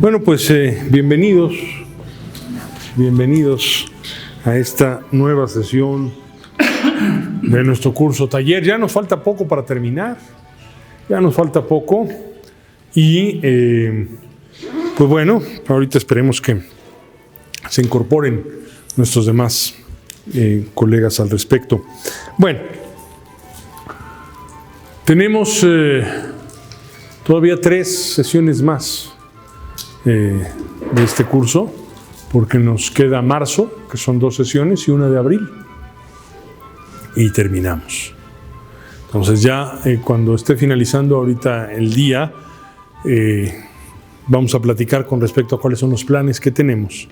Bueno, pues bienvenidos a esta nueva sesión de nuestro curso taller. Ya nos falta poco para terminar, y pues bueno, ahorita esperemos que se incorporen nuestros demás colegas al respecto. Bueno, tenemos todavía 3 sesiones más de este curso, porque nos queda marzo, que son 2 sesiones, y una de abril, y terminamos. Entonces ya cuando esté finalizando ahorita el día, vamos a platicar con respecto a cuáles son los planes que tenemos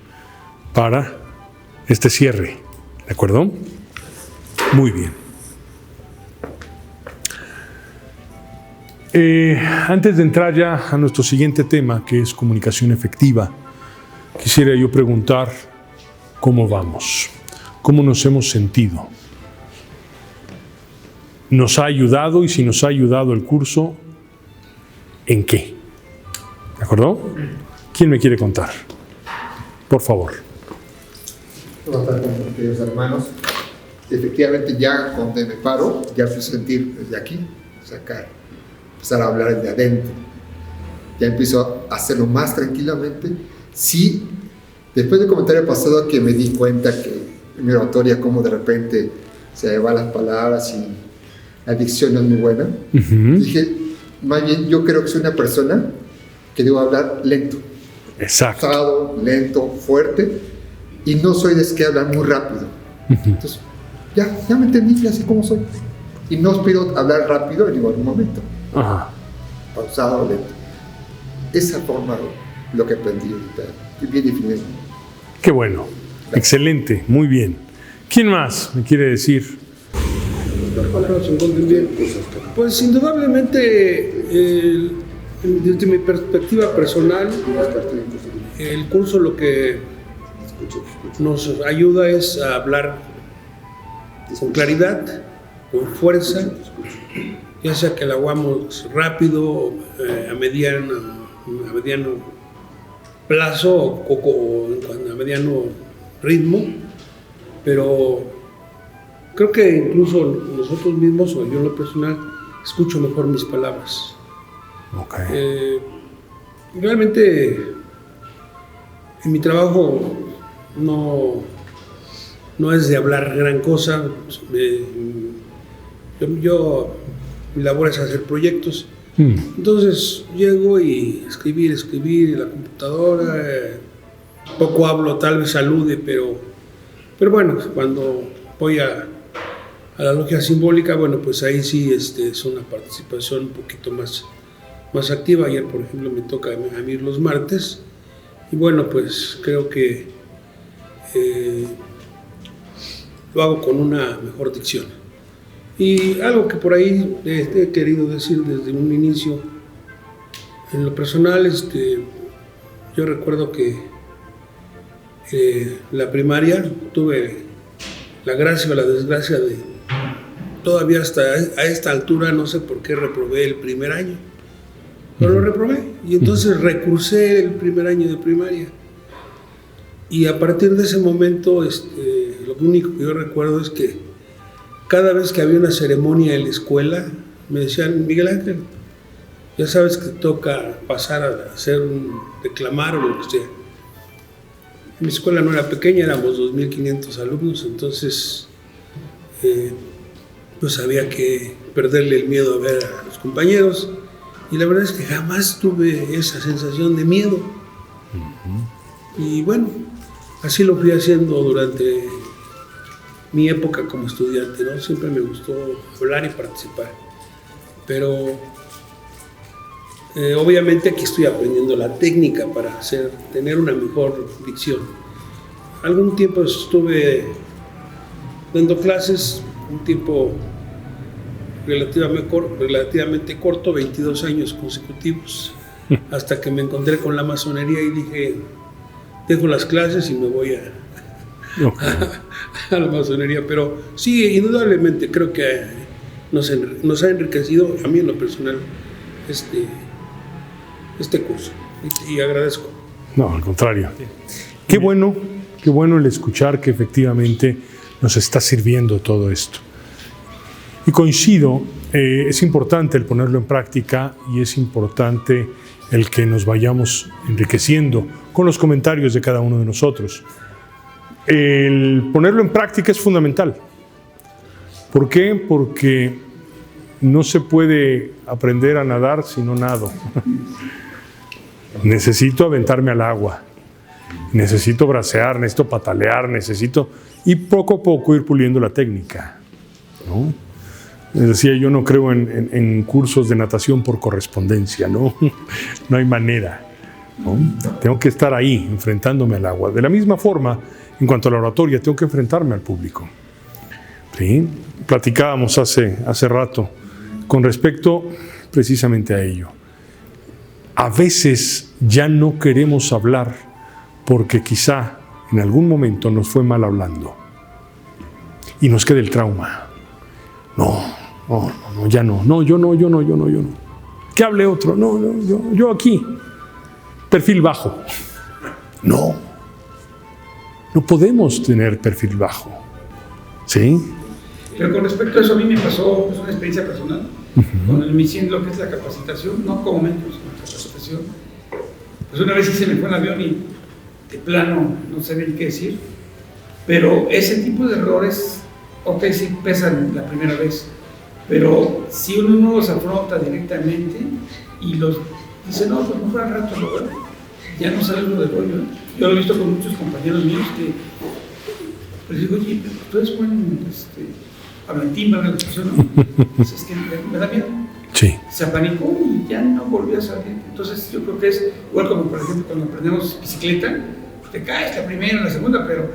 para este cierre, ¿de acuerdo? Muy bien. Antes de entrar ya a nuestro siguiente tema, que es comunicación efectiva, quisiera yo preguntar cómo vamos, cómo nos hemos sentido. ¿Nos ha ayudado? Y si nos ha ayudado el curso, ¿en qué? ¿De acuerdo? ¿Quién me quiere contar? Por favor. Buenas tardes, queridos hermanos. Efectivamente, ya cuando me paro, ya empiezo a sentir desde aquí, acá, empezar a hablar desde adentro. Ya empiezo a hacerlo más tranquilamente. Sí, después del comentario pasado que me di cuenta que en mi oratoria como de repente se me van las palabras y la dicción no es muy buena, dije, más bien yo creo que soy una persona que debo hablar lento. Exacto. Pausado, lento, fuerte, y no soy de que hablar muy rápido. Entonces, ya me entendí, así como soy. Y no espero hablar rápido en ningún momento. Ajá. Pausado, lento. Esa forma, lo que aprendí ahorita, bien definido. Qué bueno. Gracias. Excelente, muy bien. ¿Quién más me quiere decir? Pues indudablemente, desde mi perspectiva personal, el curso lo que nos ayuda es a hablar con claridad, con fuerza, ya sea que lo hagamos rápido, a mediano plazo o a mediano ritmo, pero creo que incluso nosotros mismos, o yo en lo personal, escucho mejor mis palabras. Okay. Realmente en mi trabajo no es de hablar gran cosa. Yo mi labor es hacer proyectos. Entonces llego y escribir en la computadora. Poco hablo, tal vez salude, pero bueno, cuando voy a la logia simbólica, bueno, pues ahí sí es una participación un poquito más activa. Ayer, por ejemplo, me toca a mí los martes, y bueno, pues creo que lo hago con una mejor dicción. Y algo que por ahí he querido decir desde un inicio, en lo personal, yo recuerdo que la primaria tuve la gracia o la desgracia de, todavía hasta a esta altura, no sé por qué reprobé el primer año, pero lo reprobé, y entonces recursé el primer año de primaria. Y a partir de ese momento, lo único que yo recuerdo es que cada vez que había una ceremonia en la escuela, me decían, Miguel Ángel, ya sabes que toca pasar a hacer declamar o lo que sea. Mi escuela no era pequeña, éramos 2.500 alumnos, entonces pues había que perderle el miedo a ver a los compañeros, y la verdad es que jamás tuve esa sensación de miedo. Y bueno, así lo fui haciendo durante mi época como estudiante, ¿no? Siempre me gustó hablar y participar, pero obviamente aquí estoy aprendiendo la técnica para tener una mejor dicción. Algún tiempo estuve dando clases, un tiempo relativamente corto, 22 años consecutivos, hasta que me encontré con la masonería y dije, dejo las clases y me voy a la masonería. Pero sí, indudablemente creo que nos ha enriquecido, a mí en lo personal, este curso, y agradezco. No, al contrario. Qué bueno el escuchar que efectivamente nos está sirviendo todo esto. Y coincido, es importante el ponerlo en práctica y es importante el que nos vayamos enriqueciendo con los comentarios de cada uno de nosotros. El ponerlo en práctica es fundamental. ¿Por qué? Porque no se puede aprender a nadar si no nado. Necesito aventarme al agua, necesito bracear, necesito patalear, y poco a poco ir puliendo la técnica, ¿no? Les decía, yo no creo en cursos de natación por correspondencia, ¿no? No hay manera, ¿no? Tengo que estar ahí, enfrentándome al agua. De la misma forma, en cuanto a la oratoria, tengo que enfrentarme al público. ¿Sí? Platicábamos hace rato con respecto precisamente a ello. A veces ya no queremos hablar porque quizá en algún momento nos fue mal hablando y nos queda el trauma. No, ya no. No, yo no. Que hable otro. No, yo aquí. Perfil bajo. No podemos tener perfil bajo. ¿Sí? Pero con respecto a eso, a mí me pasó una experiencia personal con el MISIN, lo que es la capacitación, no como mentor, sino capacitación. Pues una vez sí se me fue el avión y de plano no sabía ni qué decir, pero ese tipo de errores, ok, sí pesan la primera vez, pero si uno no los afronta directamente y los dice, no, pues mejor al rato lo veo, ya no sale uno del rollo. Yo lo he visto con muchos compañeros míos que les digo, oye, pero ustedes pueden hablar en timbre, ¿no? Pues es que me da miedo. Sí. Se apanicó y ya no volvió a salir. Entonces yo creo que es igual como por ejemplo cuando aprendemos bicicleta, te caes la primera, la segunda, pero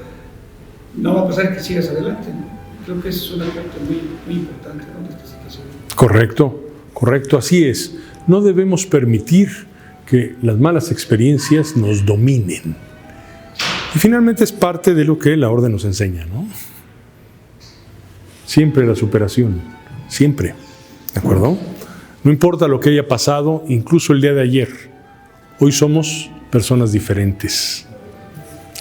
no va a pasar que sigas adelante, ¿no? Creo que es un aspecto muy importante, ¿no?, de esta situación. Correcto, así es. No debemos permitir que las malas experiencias nos dominen. Y finalmente es parte de lo que la orden nos enseña, ¿no? Siempre la superación, siempre, ¿de acuerdo? No importa lo que haya pasado, incluso el día de ayer, hoy somos personas diferentes.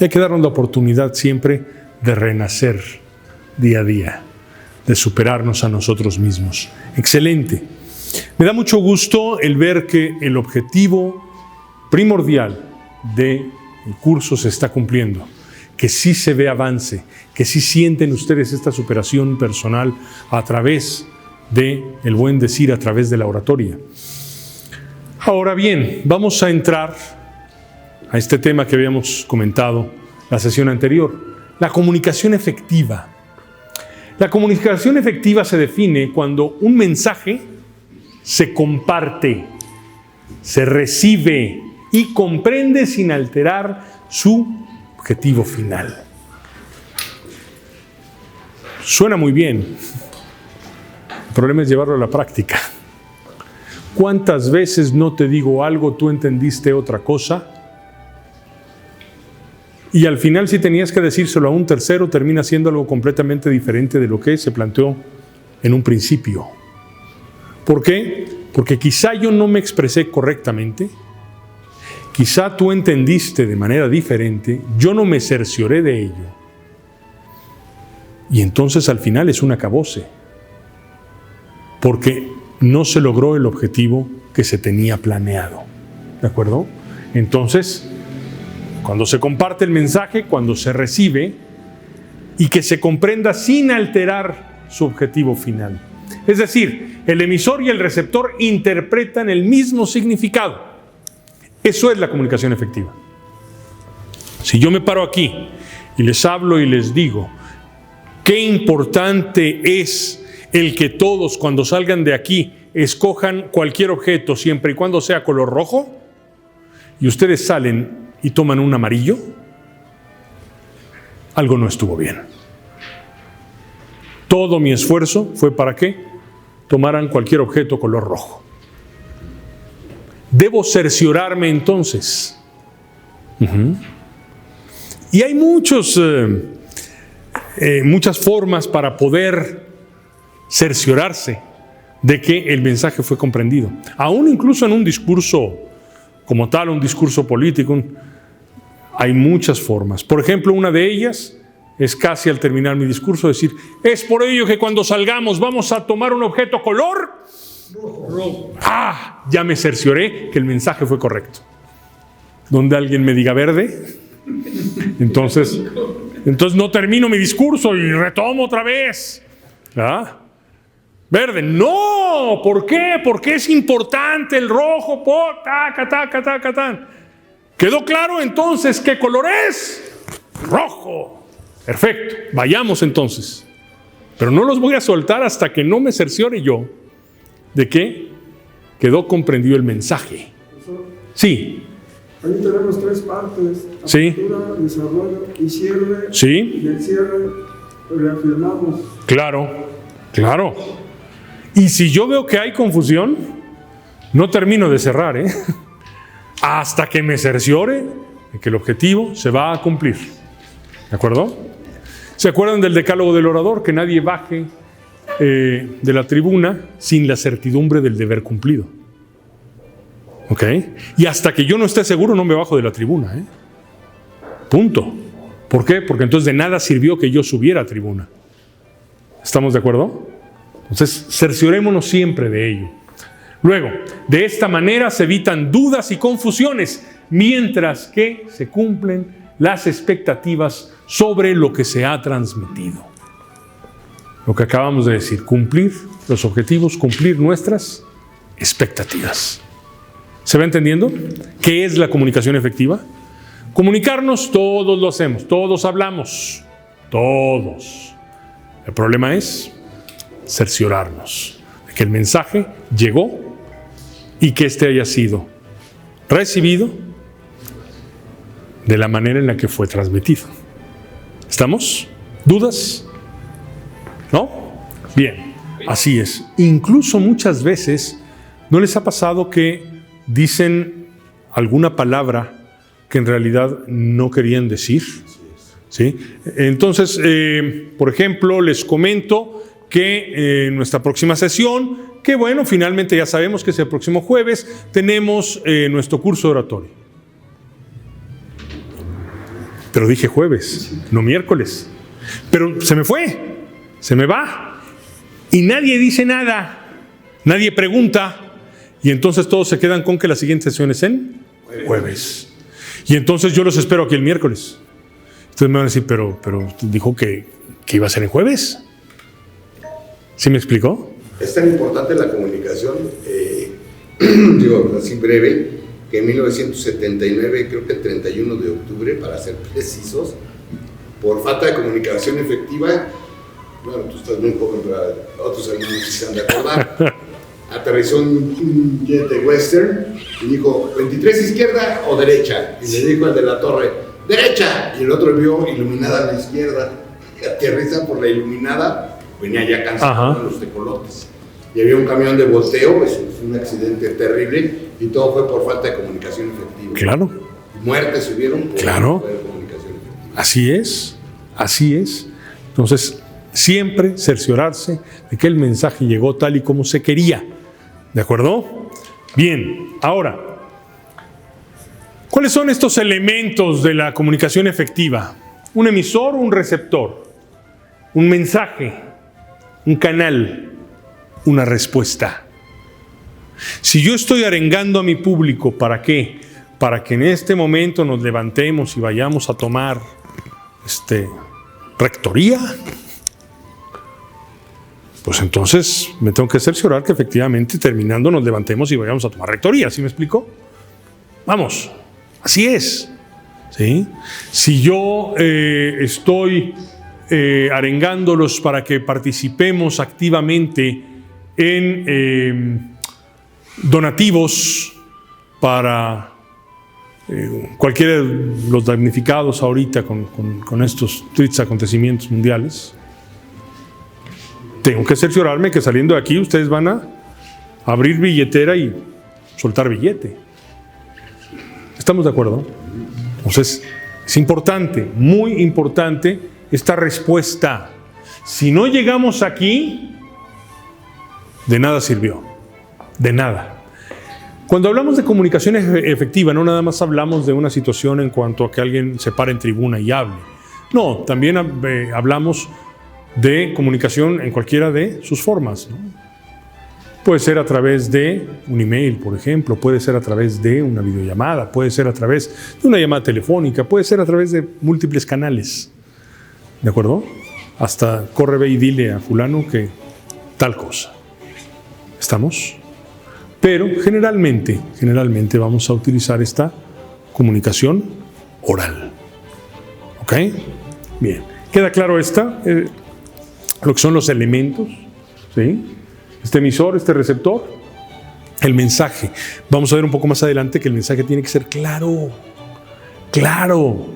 Hay que darnos la oportunidad siempre de renacer día a día, de superarnos a nosotros mismos. Excelente. Me da mucho gusto el ver que el objetivo primordial del curso se está cumpliendo, que sí se ve avance, que sí sienten ustedes esta superación personal a través del buen decir, a través de la oratoria. Ahora bien, vamos a entrar a este tema que habíamos comentado la sesión anterior, la comunicación efectiva. La comunicación efectiva se define cuando un mensaje se comparte, se recibe y comprende sin alterar su objetivo final. Suena muy bien. El problema es llevarlo a la práctica. ¿Cuántas veces no te digo algo, tú entendiste otra cosa? Y al final, si tenías que decírselo a un tercero, termina siendo algo completamente diferente de lo que se planteó en un principio. ¿Por qué? Porque quizá yo no me expresé correctamente, quizá tú entendiste de manera diferente, yo no me cercioré de ello. Y entonces al final es un acabose, porque no se logró el objetivo que se tenía planeado. ¿De acuerdo? Entonces, cuando se comparte el mensaje, cuando se recibe y que se comprenda sin alterar su objetivo final. Es decir, el emisor y el receptor interpretan el mismo significado. Eso es la comunicación efectiva. Si yo me paro aquí y les hablo y les digo qué importante es el que todos cuando salgan de aquí escojan cualquier objeto siempre y cuando sea color rojo, y ustedes salen y toman un amarillo, algo no estuvo bien. Todo mi esfuerzo fue para que tomaran cualquier objeto color rojo. Debo cerciorarme entonces. Y hay muchas formas para poder cerciorarse de que el mensaje fue comprendido. Aún incluso en un discurso como tal, un discurso político, Hay muchas formas. Por ejemplo, una de ellas es casi al terminar mi discurso decir, es por ello que cuando salgamos vamos a tomar un objeto color rojo. Ya me cercioré que el mensaje fue correcto. Donde alguien me diga verde, entonces no termino mi discurso y retomo otra vez. ¿Ah? Verde, no, ¿por qué? Porque es importante el rojo, tan. ¿Quedó claro entonces qué color es? Rojo. Perfecto, vayamos entonces. Pero no los voy a soltar hasta que no me cerciore yo de que quedó comprendido el mensaje. Sí. Ahí tenemos 3 partes: Sí. apertura, desarrollo y cierre. Sí. Y el cierre reafirmamos. Claro. Y si yo veo que hay confusión, no termino de cerrar, hasta que me cerciore de que el objetivo se va a cumplir. ¿De acuerdo? ¿Se acuerdan del decálogo del orador? Que nadie baje de la tribuna sin la certidumbre del deber cumplido. ¿Ok? Y hasta que yo no esté seguro no me bajo de la tribuna. Punto. ¿Por qué? Porque entonces de nada sirvió que yo subiera a tribuna. ¿Estamos de acuerdo? Entonces cerciorémonos siempre de ello. Luego, de esta manera se evitan dudas y confusiones, mientras que se cumplen las expectativas sobre lo que se ha transmitido. Lo que acabamos de decir, cumplir los objetivos, cumplir nuestras expectativas. ¿Se va entendiendo? ¿Qué es la comunicación efectiva? Comunicarnos, todos lo hacemos, todos hablamos, todos. El problema es cerciorarnos de que el mensaje llegó y que éste haya sido recibido de la manera en la que fue transmitido. ¿Estamos? ¿Dudas? ¿No? Bien, así es. Incluso muchas veces, ¿no les ha pasado que dicen alguna palabra que en realidad no querían decir? ¿Sí? Entonces, por ejemplo, les comento que en nuestra próxima sesión, que bueno, finalmente ya sabemos que es el próximo jueves, tenemos nuestro curso de oratoria. Pero dije jueves, no miércoles. Pero se me fue, se me va. Y nadie dice nada, nadie pregunta. Y entonces todos se quedan con que la siguiente sesión es en jueves. Y entonces yo los espero aquí el miércoles. Entonces me van a decir, pero dijo que iba a ser en jueves. ¿Sí me explicó? Es tan importante la comunicación, digo así breve, que en 1979, creo que el 31 de octubre, para ser precisos, por falta de comunicación efectiva, bueno, tú estás muy poco, pero otros alumnos sí se han de acordar, aterrizó un jet de Western y dijo, 23 izquierda o derecha, y le dijo al de la torre, derecha, y el otro vio iluminada a la izquierda, y aterriza por la iluminada, venía ya cansado de los tecolotes. Y había un camión de volteo, es un accidente terrible, y todo fue por falta de comunicación efectiva. Claro. Muertes hubieron por claro. falta de comunicación efectiva. Así es. Entonces, siempre cerciorarse de que el mensaje llegó tal y como se quería. ¿De acuerdo? Bien, ahora, ¿cuáles son estos elementos de la comunicación efectiva? Un emisor, un receptor, un mensaje, un canal, una respuesta. Si yo estoy arengando a mi público, ¿para qué? Para que en este momento nos levantemos y vayamos a tomar rectoría, pues entonces me tengo que cerciorar que efectivamente terminando nos levantemos y vayamos a tomar rectoría. ¿Sí me explico? Vamos, así es. ¿Sí? Si yo estoy arengándolos para que participemos activamente en donativos para cualquiera de los damnificados ahorita con estos tristes acontecimientos mundiales, tengo que cerciorarme que saliendo de aquí ustedes van a abrir billetera y soltar billete. ¿Estamos de acuerdo? Entonces, es importante, muy importante esta respuesta. Si no llegamos aquí, de nada sirvió. De nada. Cuando hablamos de comunicación efectiva, no nada más hablamos de una situación en cuanto a que alguien se pare en tribuna y hable. No, también hablamos de comunicación en cualquiera de sus formas, ¿no? Puede ser a través de un email, por ejemplo, puede ser a través de una videollamada, puede ser a través de una llamada telefónica, puede ser a través de múltiples canales, ¿de acuerdo? Hasta corre, ve y dile a fulano que tal cosa. ¿Estamos? Pero generalmente vamos a utilizar esta comunicación oral. ¿Ok? Bien. ¿Queda claro lo que son los elementos? ¿Sí? Este emisor, este receptor, el mensaje. Vamos a ver un poco más adelante que el mensaje tiene que ser claro. Claro.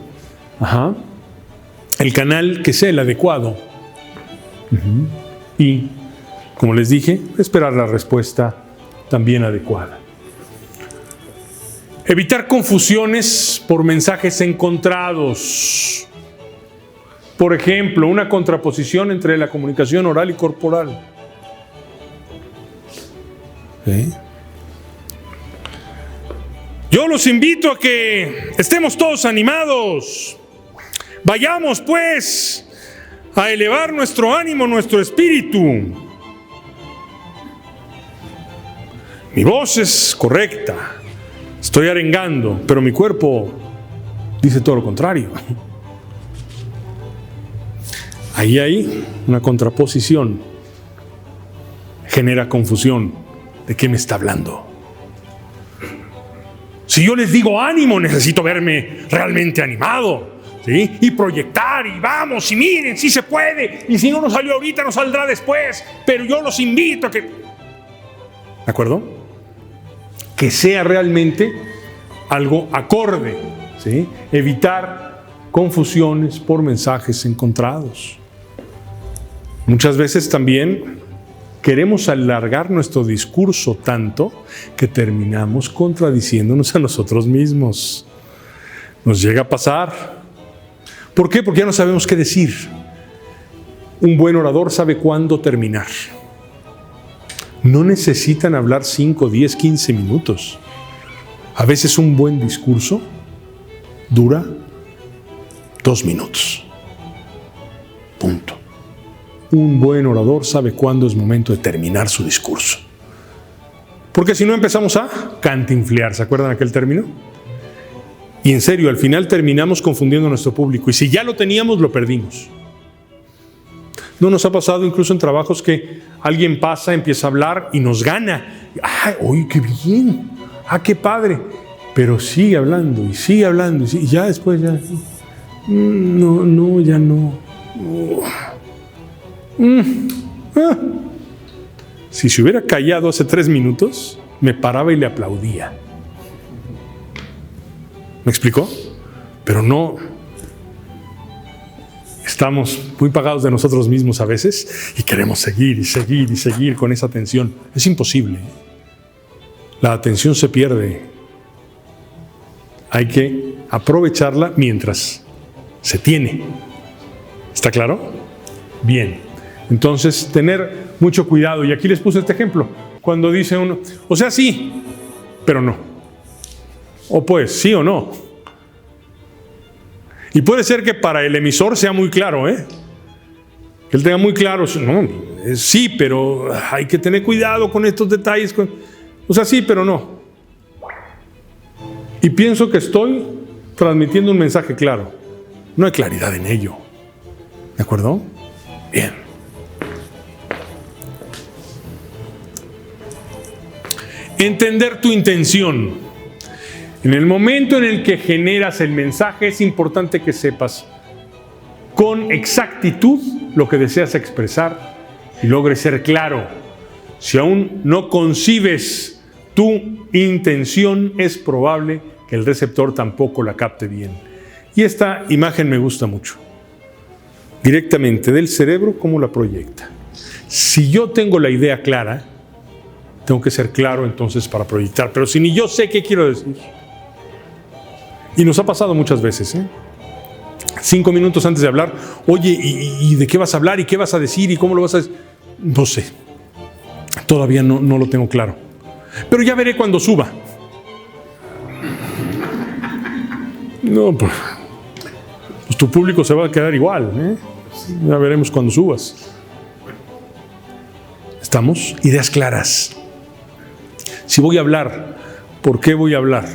Ajá. El canal que sea el adecuado. Y, como les dije, esperar la respuesta también adecuada. Evitar confusiones por mensajes encontrados. Por ejemplo, una contraposición entre la comunicación oral y corporal. ¿Sí? Yo los invito a que estemos todos animados. Vayamos, pues, a elevar nuestro ánimo, nuestro espíritu. Mi voz es correcta. Estoy arengando, pero mi cuerpo dice todo lo contrario. Ahí hay una contraposición. Genera confusión. ¿De qué me está hablando? Si yo les digo ánimo, necesito verme realmente animado, ¿sí? Y proyectar, y vamos, y miren, sí se puede. Y si no nos salió ahorita, nos saldrá después. Pero yo los invito a que... ¿De acuerdo? Que sea realmente algo acorde, ¿sí? Evitar confusiones por mensajes encontrados. Muchas veces también queremos alargar nuestro discurso tanto que terminamos contradiciéndonos a nosotros mismos. Nos llega a pasar. ¿Por qué? Porque ya no sabemos qué decir. Un buen orador sabe cuándo terminar. No necesitan hablar 5, 10, 15 minutos. A veces un buen discurso dura 2 minutos. Punto. Un buen orador sabe cuándo es momento de terminar su discurso. Porque si no empezamos a cantinflear, ¿se acuerdan aquel término? Y en serio, al final terminamos confundiendo a nuestro público. Y si ya lo teníamos, lo perdimos. ¿No nos ha pasado incluso en trabajos que alguien pasa, empieza a hablar y nos gana? ¡Ay, uy, qué bien! ¡Ah, qué padre! Pero sigue hablando y sigue hablando. Y ya después ya... No, ya no. Si se hubiera callado hace 3 minutos, me paraba y le aplaudía. ¿Me explicó? Pero no. Estamos muy pagados de nosotros mismos a veces y queremos seguir y seguir y seguir con esa atención. Es imposible. La atención se pierde. Hay que aprovecharla mientras se tiene. ¿Está claro? Bien. Entonces, tener mucho cuidado. Y aquí les puse este ejemplo. Cuando dice uno, o sea, sí, pero no. O pues, sí o no. Y puede ser que para el emisor sea muy claro, que él tenga muy claro, no, sí, pero hay que tener cuidado con estos detalles. O sea, sí, pero no. Y pienso que estoy transmitiendo un mensaje claro. No hay claridad en ello. ¿De acuerdo? Bien. Entender tu intención. En el momento en el que generas el mensaje, es importante que sepas con exactitud lo que deseas expresar y logres ser claro. Si aún no concibes tu intención, es probable que el receptor tampoco la capte bien. Y esta imagen me gusta mucho. Directamente del cerebro, ¿cómo la proyecta? Si yo tengo la idea clara, tengo que ser claro entonces para proyectar. Pero si ni yo sé qué quiero decir. Y nos ha pasado muchas veces, 5 minutos antes de hablar, oye, ¿y de qué vas a hablar? ¿Y qué vas a decir? ¿Y cómo lo vas a decir? No sé. Todavía no lo tengo claro. Pero ya veré cuando suba. No, pues tu público se va a quedar igual, ¿eh? Ya veremos cuando subas. ¿Estamos? Ideas claras. Si voy a hablar, ¿por qué voy a hablar?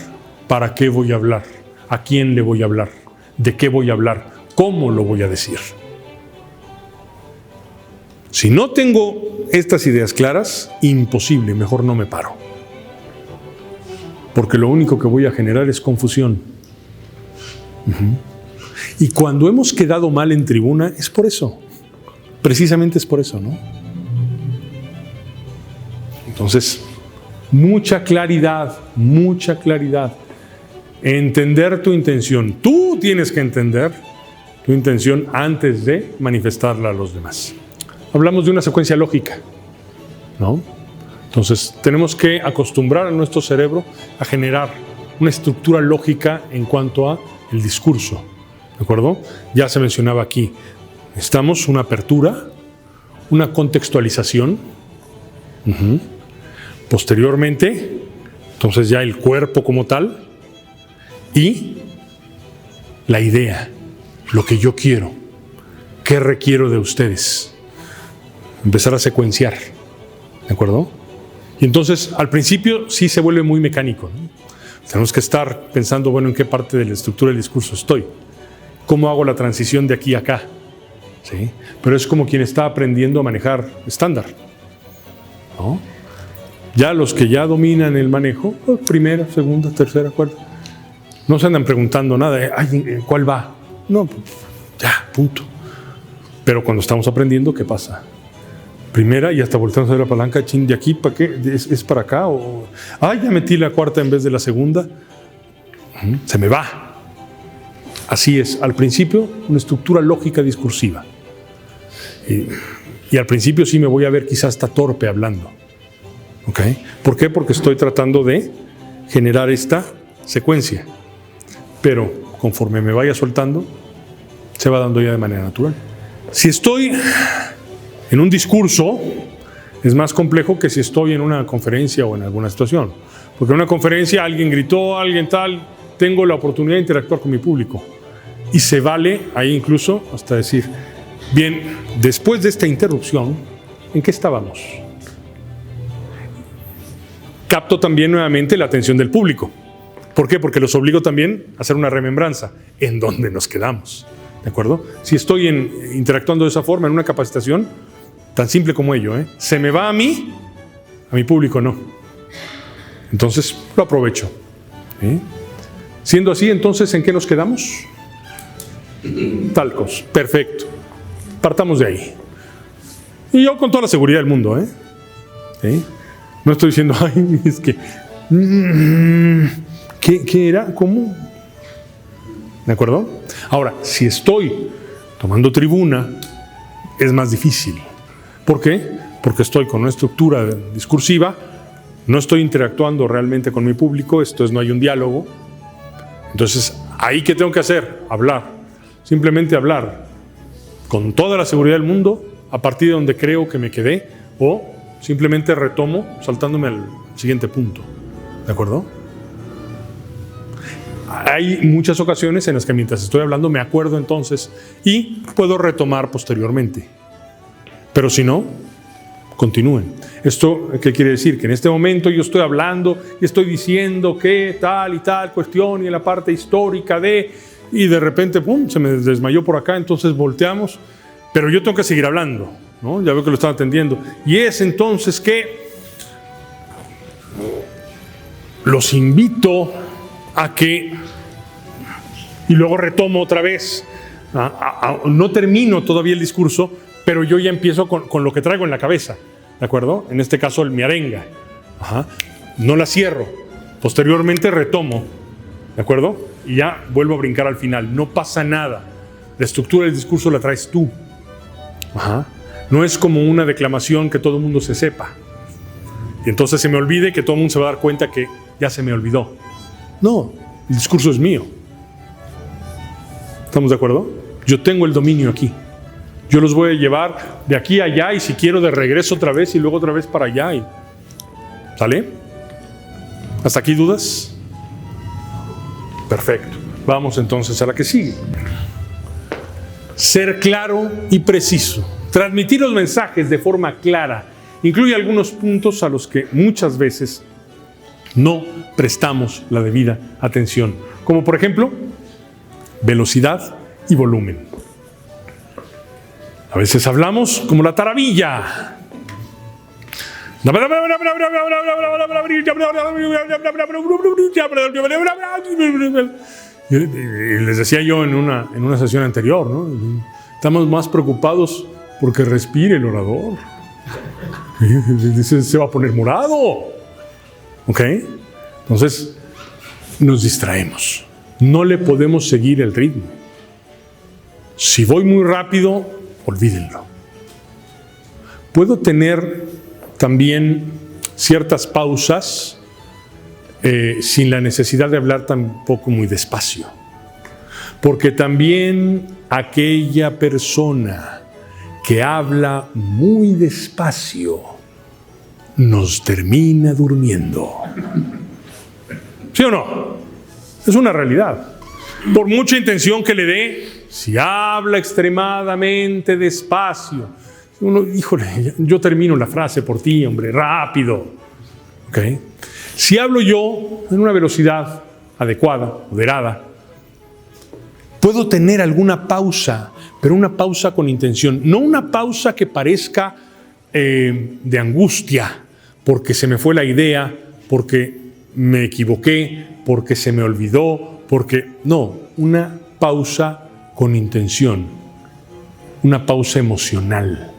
¿Para qué voy a hablar? ¿A quién le voy a hablar? ¿De qué voy a hablar? ¿Cómo lo voy a decir? Si no tengo estas ideas claras, imposible, mejor no me paro. Porque lo único que voy a generar es confusión. Y cuando hemos quedado mal en tribuna, es por eso. Precisamente es por eso, ¿no? Entonces, mucha claridad. Entender tu intención. Tú tienes que entender tu intención antes de manifestarla a los demás. Hablamos de una secuencia lógica, ¿no? Entonces, tenemos que acostumbrar a nuestro cerebro a generar una estructura lógica en cuanto a el discurso, ¿de acuerdo? Ya se mencionaba aquí, necesitamos una apertura, una contextualización, posteriormente, entonces ya el cuerpo como tal y la idea, lo que yo quiero, qué requiero de ustedes. Empezar a secuenciar, ¿de acuerdo? Y entonces, al principio sí se vuelve muy mecánico, ¿no? Tenemos que estar pensando, bueno, ¿en qué parte de la estructura del discurso estoy? ¿Cómo hago la transición de aquí a acá? ¿Sí? Pero es como quien está aprendiendo a manejar estándar, ¿no? Ya los que ya dominan el manejo, pues, primera, segunda, tercera, cuarta, no se andan preguntando nada, ay, ¿cuál va? No, ya, punto. Pero cuando estamos aprendiendo, ¿qué pasa? Primera y hasta volteamos a ver la palanca, chin, ¿de aquí para qué? ¿Es para acá? O, ay, ya metí la cuarta en vez de la segunda. Se me va. Así es, al principio, una estructura lógica discursiva. Y al principio sí me voy a ver quizás hasta torpe hablando. ¿Ok? ¿Por qué? Porque estoy tratando de generar esta secuencia. Pero conforme me vaya soltando, se va dando ya de manera natural. Si estoy en un discurso, es más complejo que si estoy en una conferencia o en alguna situación. Porque en una conferencia alguien gritó, alguien tal, tengo la oportunidad de interactuar con mi público. Y se vale ahí incluso hasta decir, bien, después de esta interrupción, ¿en qué estábamos? Capto también nuevamente la atención del público. ¿Por qué? Porque los obligo también a hacer una remembranza. ¿En dónde nos quedamos? ¿De acuerdo? Si estoy interactuando de esa forma en una capacitación, tan simple como ello, se me va a mí, a mi público no. Entonces lo aprovecho. Siendo así, entonces, ¿en qué nos quedamos? Talcos. Perfecto. Partamos de ahí. Y yo con toda la seguridad del mundo, no estoy diciendo, ay, es que ¿qué era? ¿Cómo? ¿De acuerdo? Ahora, si estoy tomando tribuna, es más difícil. ¿Por qué? Porque estoy con una estructura discursiva, no estoy interactuando realmente con mi público, esto es, no hay un diálogo. Entonces, ¿ahí qué tengo que hacer? Hablar. Simplemente hablar con toda la seguridad del mundo, a partir de donde creo que me quedé, o simplemente retomo saltándome al siguiente punto. ¿De acuerdo? Hay muchas ocasiones en las que mientras estoy hablando me acuerdo entonces y puedo retomar posteriormente. Pero si no, continúen. ¿Esto qué quiere decir? Que en este momento yo estoy hablando y estoy diciendo que tal y tal cuestión y en la parte histórica y de repente, ¡pum!, se me desmayó por acá, entonces volteamos, pero yo tengo que seguir hablando, ¿no? Ya veo que lo están atendiendo. Y es entonces que los invito a que, y luego retomo otra vez, no termino todavía el discurso, pero yo ya empiezo con lo que traigo en la cabeza, ¿de acuerdo? En este caso, mi arenga. No la cierro, posteriormente retomo, ¿de acuerdo? Y ya vuelvo a brincar al final, no pasa nada. La estructura del discurso la traes tú. No es como una declamación que todo el mundo se sepa. Y entonces se me olvide que todo el mundo se va a dar cuenta que ya se me olvidó. No, el discurso es mío. ¿Estamos de acuerdo? Yo tengo el dominio aquí. Yo los voy a llevar de aquí a allá y si quiero de regreso otra vez y luego otra vez para allá. ¿Sale? ¿Hasta aquí dudas? Perfecto. Vamos entonces a la que sigue. Ser claro y preciso. Transmitir los mensajes de forma clara incluye algunos puntos a los que muchas veces no prestamos la debida atención, como por ejemplo, velocidad y volumen. A veces hablamos como la taravilla. Y les decía yo en una sesión anterior, ¿no? Estamos más preocupados porque respire el orador. Se va a poner morado. ¿Ok? Entonces, nos distraemos. No le podemos seguir el ritmo. Si voy muy rápido, olvídenlo. Puedo tener también ciertas pausas sin la necesidad de hablar tampoco muy despacio. Porque también aquella persona que habla muy despacio nos termina durmiendo. ¿Sí o no? Es una realidad. Por mucha intención que le dé, si habla extremadamente despacio, uno, híjole, yo termino la frase por ti, hombre, rápido. ¿Ok? Si hablo yo en una velocidad adecuada, moderada, puedo tener alguna pausa, pero una pausa con intención, no una pausa que parezca de angustia, porque se me fue la idea, porque me equivoqué, porque se me olvidó, porque... No, una pausa con intención, una pausa emocional.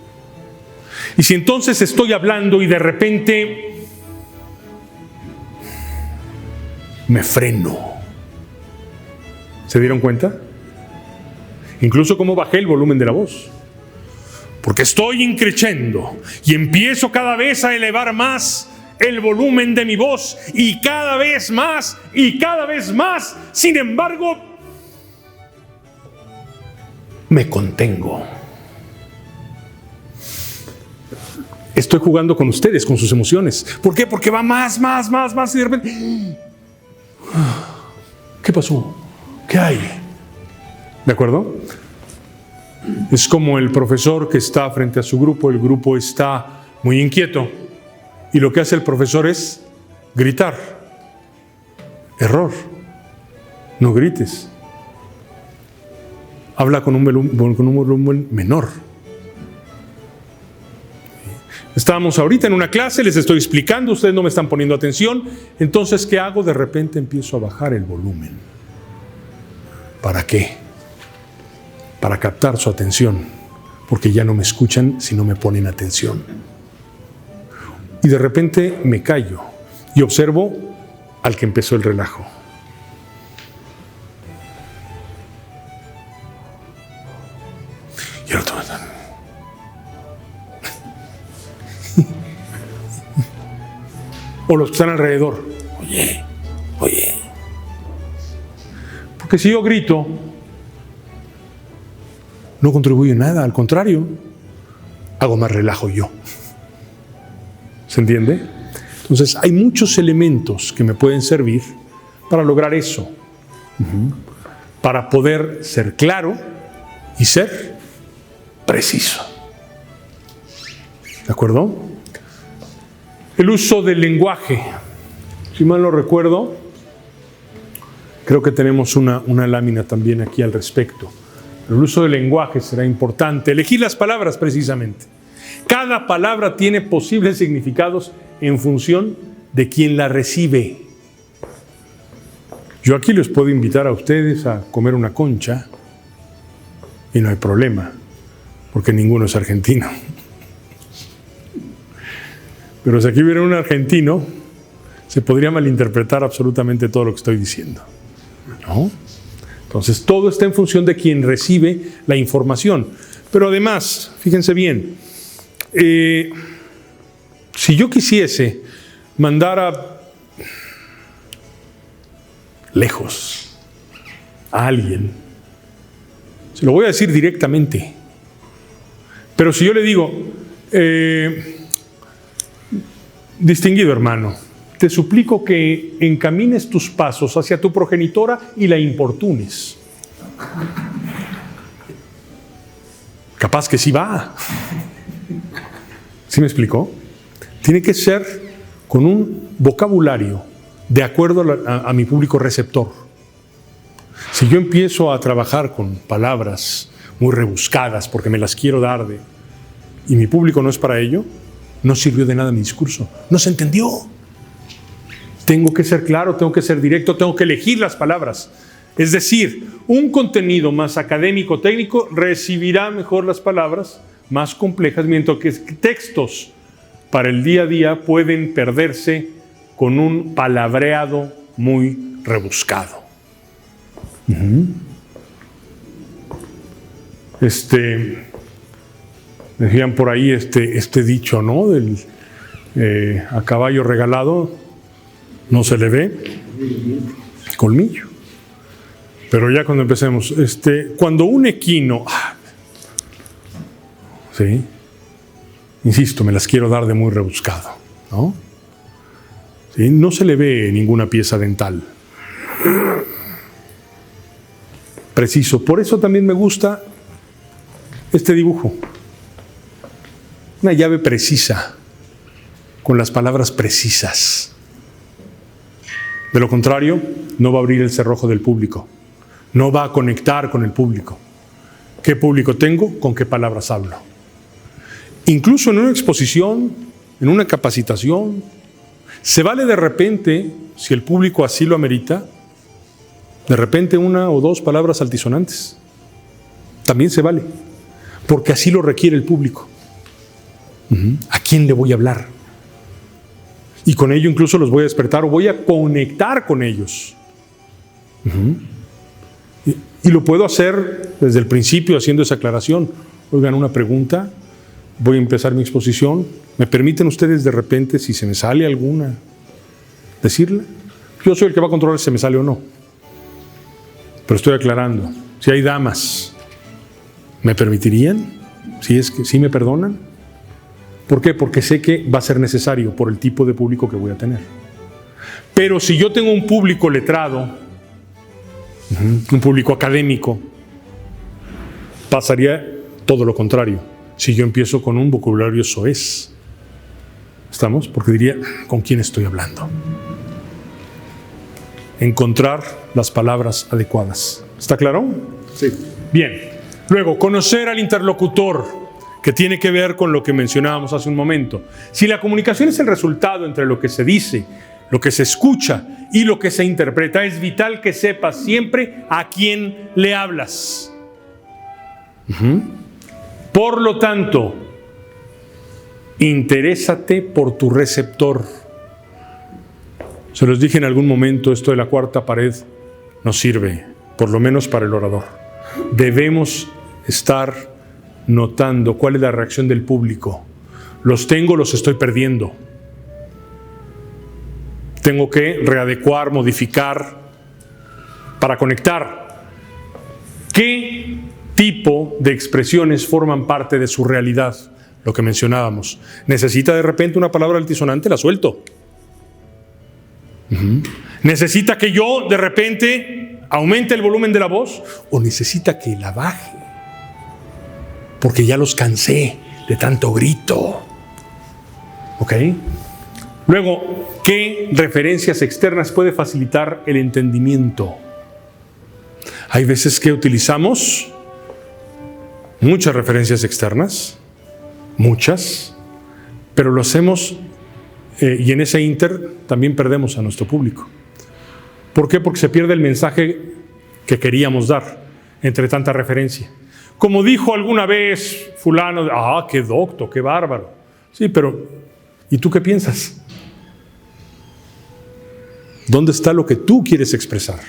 Y si entonces estoy hablando y de repente me freno, ¿se dieron cuenta? Incluso cómo bajé el volumen de la voz. Porque estoy increciendo y empiezo cada vez a elevar más el volumen de mi voz y cada vez más y cada vez más. Sin embargo, me contengo. Estoy jugando con ustedes, con sus emociones. ¿Por qué? Porque va más y de repente... ¿Qué pasó? ¿Qué hay? ¿De acuerdo? Es como el profesor que está frente a su grupo, el grupo está muy inquieto y lo que hace el profesor es gritar. Error. No grites. Habla con un volumen menor. Estábamos ahorita en una clase, les estoy explicando, ustedes no me están poniendo atención, entonces ¿qué hago? De repente empiezo a bajar el volumen. ¿Para qué? Para captar su atención, porque ya no me escuchan si no me ponen atención. Y de repente me callo y observo al que empezó el relajo. Y el otro... O los que están alrededor. Oye. Porque si yo grito, no contribuye nada, al contrario, hago más relajo yo. ¿Se entiende? Entonces, hay muchos elementos que me pueden servir para lograr eso. Para poder ser claro y ser preciso. ¿De acuerdo? El uso del lenguaje. Si mal no recuerdo, creo que tenemos una lámina también aquí al respecto. El uso del lenguaje será importante. Elegir las palabras precisamente. Cada palabra tiene posibles significados en función de quien la recibe. Yo aquí les puedo invitar a ustedes a comer una concha y no hay problema, porque ninguno es argentino. Pero si aquí hubiera un argentino, se podría malinterpretar absolutamente todo lo que estoy diciendo, ¿no? Entonces, todo está en función de quien recibe la información. Pero además, fíjense bien, si yo quisiese mandar a lejos a alguien, se lo voy a decir directamente. Pero si yo le digo, distinguido hermano, te suplico que encamines tus pasos hacia tu progenitora y la importunes. Capaz que sí va. ¿Sí me explicó? Tiene que ser con un vocabulario de acuerdo a mi público receptor. Si yo empiezo a trabajar con palabras muy rebuscadas porque me las quiero dar y mi público no es para ello, no sirvió de nada mi discurso. No se entendió. Tengo que ser claro, tengo que ser directo, tengo que elegir las palabras. Es decir, un contenido más académico, técnico, recibirá mejor las palabras más complejas, mientras que textos para el día a día pueden perderse con un palabreado muy rebuscado. Decían por ahí este dicho, ¿no? Del a caballo regalado no se le ve colmillo. Pero ya cuando empecemos, cuando un equino, sí, insisto, me las quiero dar de muy rebuscado, ¿no? ¿Sí? No se le ve ninguna pieza dental. Preciso. Por eso también me gusta este dibujo. Una llave precisa, con las palabras precisas. De lo contrario, no va a abrir el cerrojo del público. No va a conectar con el público. ¿Qué público tengo? ¿Con qué palabras hablo? Incluso en una exposición, en una capacitación, se vale de repente, si el público así lo amerita, de repente una o dos palabras altisonantes. También se vale, porque así lo requiere el público. ¿A quién le voy a hablar? Y con ello incluso los voy a despertar o voy a conectar con ellos. Y lo puedo hacer desde el principio haciendo esa aclaración. Oigan, una pregunta, voy a empezar mi exposición. ¿Me permiten ustedes de repente, si se me sale alguna, decirla? Yo soy el que va a controlar si se me sale o no. Pero estoy aclarando. Si hay damas, ¿me permitirían? Si es que sí me perdonan. ¿Por qué? Porque sé que va a ser necesario por el tipo de público que voy a tener. Pero si yo tengo un público letrado, un público académico, pasaría todo lo contrario. Si yo empiezo con un vocabulario soez, ¿estamos? Porque diría, ¿con quién estoy hablando? Encontrar las palabras adecuadas. ¿Está claro? Sí. Bien. Luego, conocer al interlocutor, que tiene que ver con lo que mencionábamos hace un momento. Si la comunicación es el resultado entre lo que se dice, lo que se escucha y lo que se interpreta, es vital que sepas siempre a quién le hablas. Por lo tanto, interésate por tu receptor. Se los dije en algún momento, esto de la cuarta pared no sirve, por lo menos para el orador. Debemos estar notando cuál es la reacción del público. Los tengo, los estoy perdiendo. Tengo que readecuar, modificar para conectar. ¿Qué tipo de expresiones forman parte de su realidad? Lo que mencionábamos. ¿Necesita de repente una palabra altisonante? La suelto. ¿Necesita que yo de repente aumente el volumen de la voz? ¿O necesita que la baje? Porque ya los cansé de tanto grito. ¿Ok? Luego, ¿qué referencias externas puede facilitar el entendimiento? Hay veces que utilizamos muchas referencias externas, muchas, pero lo hacemos y en ese inter también perdemos a nuestro público. ¿Por qué? Porque se pierde el mensaje que queríamos dar entre tanta referencia. Como dijo alguna vez fulano, qué docto, qué bárbaro. Sí, pero ¿y tú qué piensas? ¿Dónde está lo que tú quieres expresar?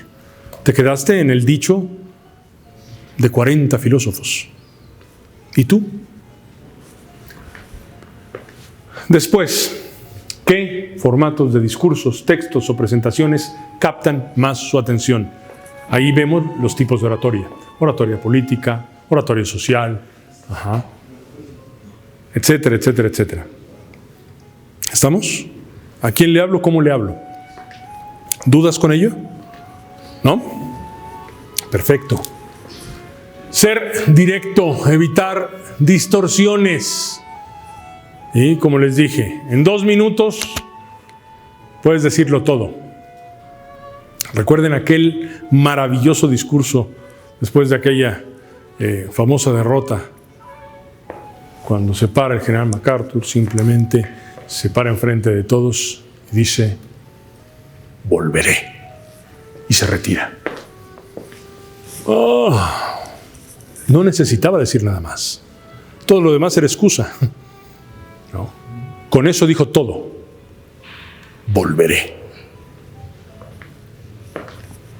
Te quedaste en el dicho de 40 filósofos. ¿Y tú? Después, ¿qué formatos de discursos, textos o presentaciones captan más su atención? Ahí vemos los tipos de oratoria. Oratoria política, oratoria social, etcétera, etcétera, etcétera. ¿Estamos? ¿A quién le hablo? ¿Cómo le hablo? ¿Dudas con ello? ¿No? Perfecto. Ser directo, evitar distorsiones. Y como les dije, en 2 minutos puedes decirlo todo. Recuerden aquel maravilloso discurso después de aquella famosa derrota, cuando se para el general MacArthur, simplemente se para enfrente de todos y dice: volveré, y se retira. No necesitaba decir nada más. Todo lo demás era excusa. No. Con eso dijo todo: volveré.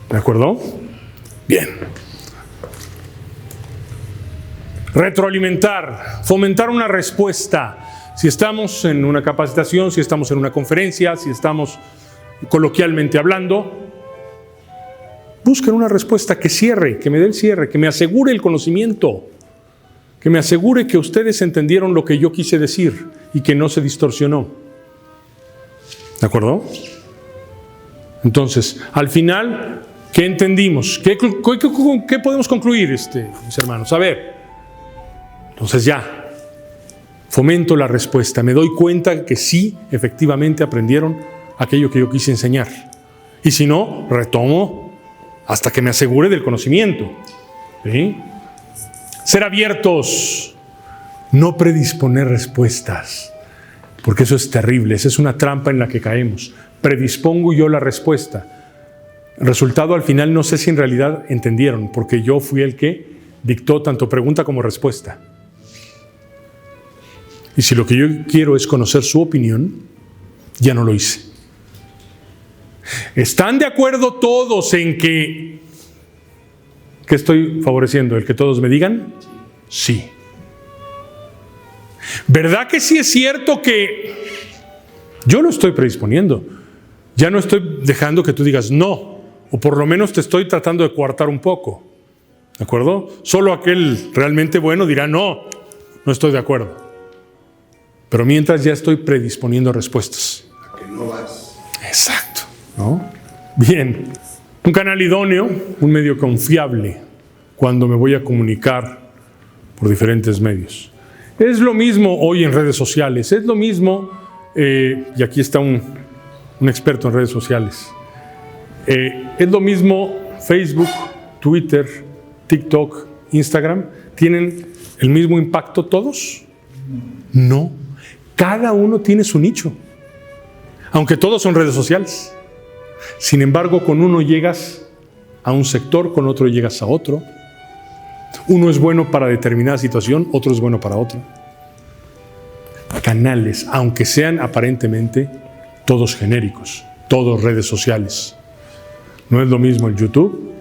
¿De acuerdo? Bien. Retroalimentar, fomentar una respuesta. Si estamos en una capacitación, si estamos en una conferencia, si estamos coloquialmente hablando, busquen una respuesta que cierre, que me dé el cierre, que me asegure el conocimiento, que me asegure que ustedes entendieron lo que yo quise decir y que no se distorsionó. ¿De acuerdo? Entonces, al final, ¿qué entendimos? ¿Qué podemos concluir, mis hermanos? A ver, entonces ya, fomento la respuesta. Me doy cuenta que sí, efectivamente aprendieron aquello que yo quise enseñar. Y si no, retomo hasta que me asegure del conocimiento. ¿Sí? Ser abiertos, no predisponer respuestas, porque eso es terrible, esa es una trampa en la que caemos. Predispongo yo la respuesta. El resultado al final no sé si en realidad entendieron, porque yo fui el que dictó tanto pregunta como respuesta. Y si lo que yo quiero es conocer su opinión, ya no lo hice. ¿Están de acuerdo todos en que ¿qué estoy favoreciendo? ¿El que todos me digan? Sí. ¿Verdad que sí es cierto que yo lo estoy predisponiendo? Ya no estoy dejando que tú digas no, o por lo menos te estoy tratando de coartar un poco. ¿De acuerdo? Solo aquel realmente bueno dirá no estoy de acuerdo. Pero mientras ya estoy predisponiendo respuestas. A que no vas. Exacto, ¿no? Bien. Un canal idóneo, un medio confiable cuando me voy a comunicar por diferentes medios. Es lo mismo hoy en redes sociales, es lo mismo, y aquí está un experto en redes sociales, es lo mismo Facebook, Twitter, TikTok, Instagram, ¿tienen el mismo impacto todos? No, cada uno tiene su nicho, aunque todos son redes sociales. Sin embargo, con uno llegas a un sector, con otro llegas a otro. Uno es bueno para determinada situación, otro es bueno para otro. Canales, aunque sean aparentemente todos genéricos, todos redes sociales. No es lo mismo el YouTube,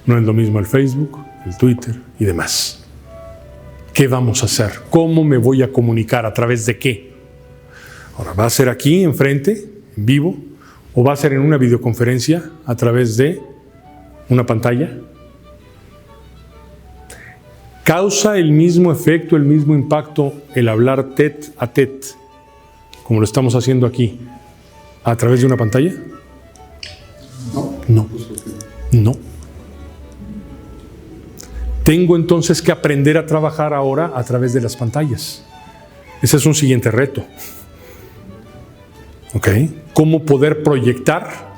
no es lo mismo el Facebook, el Twitter y demás. ¿Qué vamos a hacer? ¿Cómo me voy a comunicar? ¿A través de qué? Ahora, ¿va a ser aquí, enfrente, en vivo? ¿O va a ser en una videoconferencia a través de una pantalla? ¿Causa el mismo efecto, el mismo impacto el hablar tete a tete, como lo estamos haciendo aquí, a través de una pantalla? No. No. Tengo entonces que aprender a trabajar ahora a través de las pantallas. Ese es un siguiente reto. ¿Ok? ¿Cómo poder proyectar?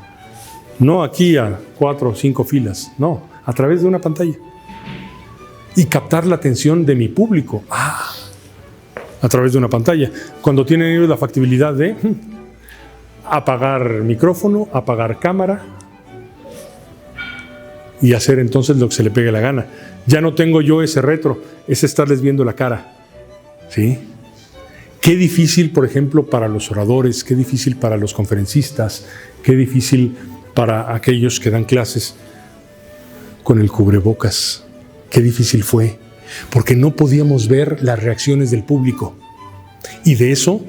No aquí a 4 o 5 filas, no, a través de una pantalla. Y captar la atención de mi público. A través de una pantalla. Cuando tienen ellos la factibilidad de apagar micrófono, apagar cámara y hacer entonces lo que se le pegue la gana. Ya no tengo yo ese retro, es estarles viendo la cara. ¿Sí? Qué difícil, por ejemplo, para los oradores, qué difícil para los conferencistas, qué difícil para aquellos que dan clases con el cubrebocas. Qué difícil fue, porque no podíamos ver las reacciones del público. Y de eso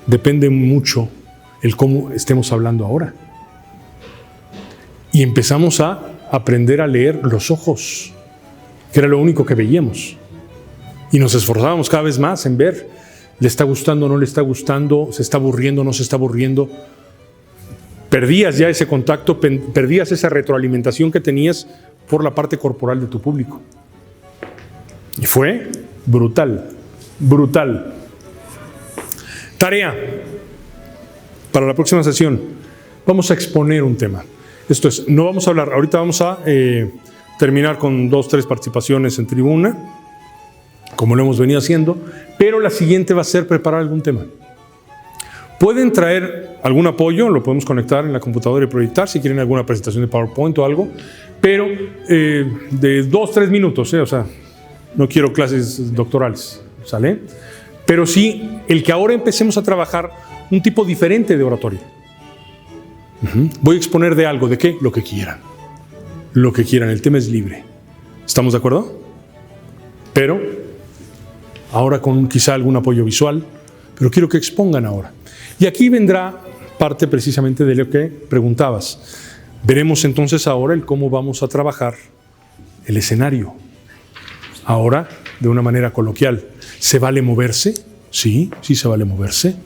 depende mucho el cómo estemos hablando ahora. Y empezamos a aprender a leer los ojos, que era lo único que veíamos. Y nos esforzábamos cada vez más en ver ¿Le está gustando o no le está gustando? ¿Se está aburriendo o no se está aburriendo? Perdías ya ese contacto, perdías esa retroalimentación que tenías por la parte corporal de tu público. Y fue brutal, brutal. Tarea para la próxima sesión. Vamos a exponer un tema. Esto es, no vamos a hablar, ahorita vamos a terminar con 2 o 3 participaciones en tribuna, como lo hemos venido haciendo, pero la siguiente va a ser preparar algún tema. Pueden traer algún apoyo, lo podemos conectar en la computadora y proyectar si quieren alguna presentación de PowerPoint o algo, pero de 2 o 3 minutos, o sea, no quiero clases doctorales, ¿sale? Pero sí, el que ahora empecemos a trabajar un tipo diferente de oratoria. Voy a exponer de algo, ¿de qué? Lo que quieran. Lo que quieran, el tema es libre. ¿Estamos de acuerdo? Pero ahora con quizá algún apoyo visual, pero quiero que expongan ahora. Y aquí vendrá parte precisamente de lo que preguntabas. Veremos entonces ahora el cómo vamos a trabajar el escenario. Ahora, de una manera coloquial, ¿se vale moverse? Sí, sí se vale moverse.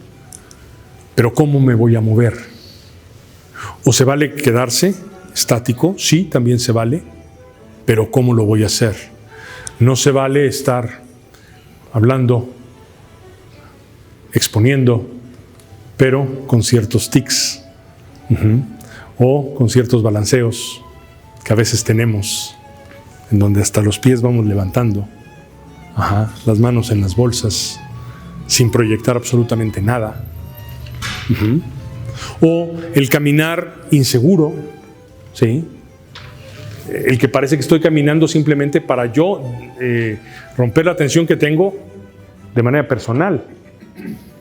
Pero ¿cómo me voy a mover? ¿O se vale quedarse estático? Sí, también se vale. Pero ¿cómo lo voy a hacer? No se vale estar hablando, exponiendo, pero con ciertos tics, o con ciertos balanceos que a veces tenemos, en donde hasta los pies vamos levantando, las manos en las bolsas, sin proyectar absolutamente nada. O el caminar inseguro, ¿sí? El que parece que estoy caminando simplemente para yo romper la tensión que tengo de manera personal.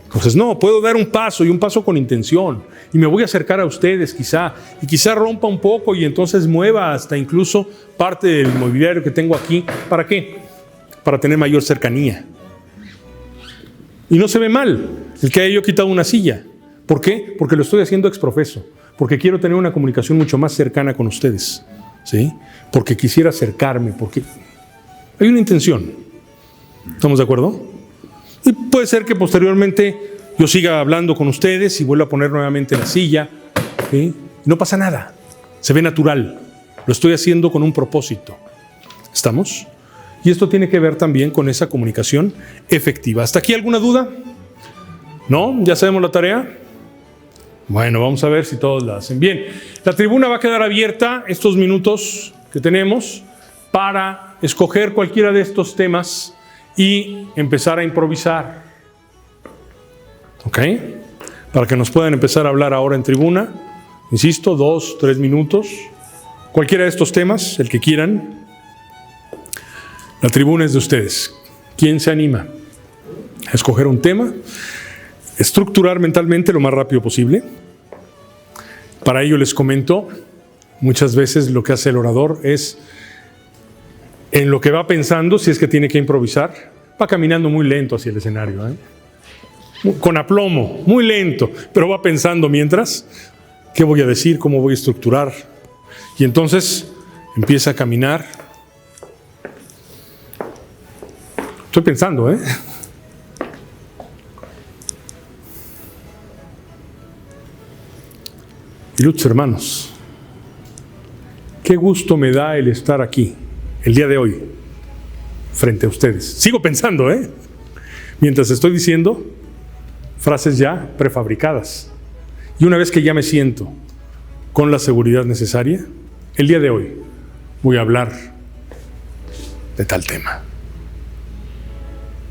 Entonces, no, puedo dar un paso y un paso con intención y me voy a acercar a ustedes quizá, y quizá rompa un poco y entonces mueva hasta incluso parte del mobiliario que tengo aquí. ¿Para qué? Para tener mayor cercanía. Y no se ve mal el que haya yo quitado una silla. ¿Por qué? Porque lo estoy haciendo ex profeso, porque quiero tener una comunicación mucho más cercana con ustedes, ¿sí? Porque quisiera acercarme, porque hay una intención. ¿Estamos de acuerdo? Y puede ser que posteriormente yo siga hablando con ustedes y vuelva a poner nuevamente la silla, ¿sí? No pasa nada, se ve natural, lo estoy haciendo con un propósito. ¿Estamos? Y esto tiene que ver también con esa comunicación efectiva. ¿Hasta aquí alguna duda? ¿No? ¿Ya sabemos la tarea? Bueno, vamos a ver si todos la hacen bien. La tribuna va a quedar abierta estos minutos que tenemos para escoger cualquiera de estos temas y empezar a improvisar. ¿Ok? Para que nos puedan empezar a hablar ahora en tribuna. Insisto, 2 o 3 minutos. Cualquiera de estos temas, el que quieran. La tribuna es de ustedes. ¿Quién se anima a escoger un tema? Estructurar mentalmente lo más rápido posible. Para ello les comento, muchas veces lo que hace el orador es, en lo que va pensando, si es que tiene que improvisar, va caminando muy lento hacia el escenario, con aplomo, muy lento, pero va pensando mientras, ¿qué voy a decir? ¿Cómo voy a estructurar? Y entonces empieza a caminar. Estoy pensando, Ilustres hermanos, qué gusto me da el estar aquí, el día de hoy, frente a ustedes. Sigo pensando, mientras estoy diciendo frases ya prefabricadas. Y una vez que ya me siento con la seguridad necesaria, el día de hoy voy a hablar de tal tema.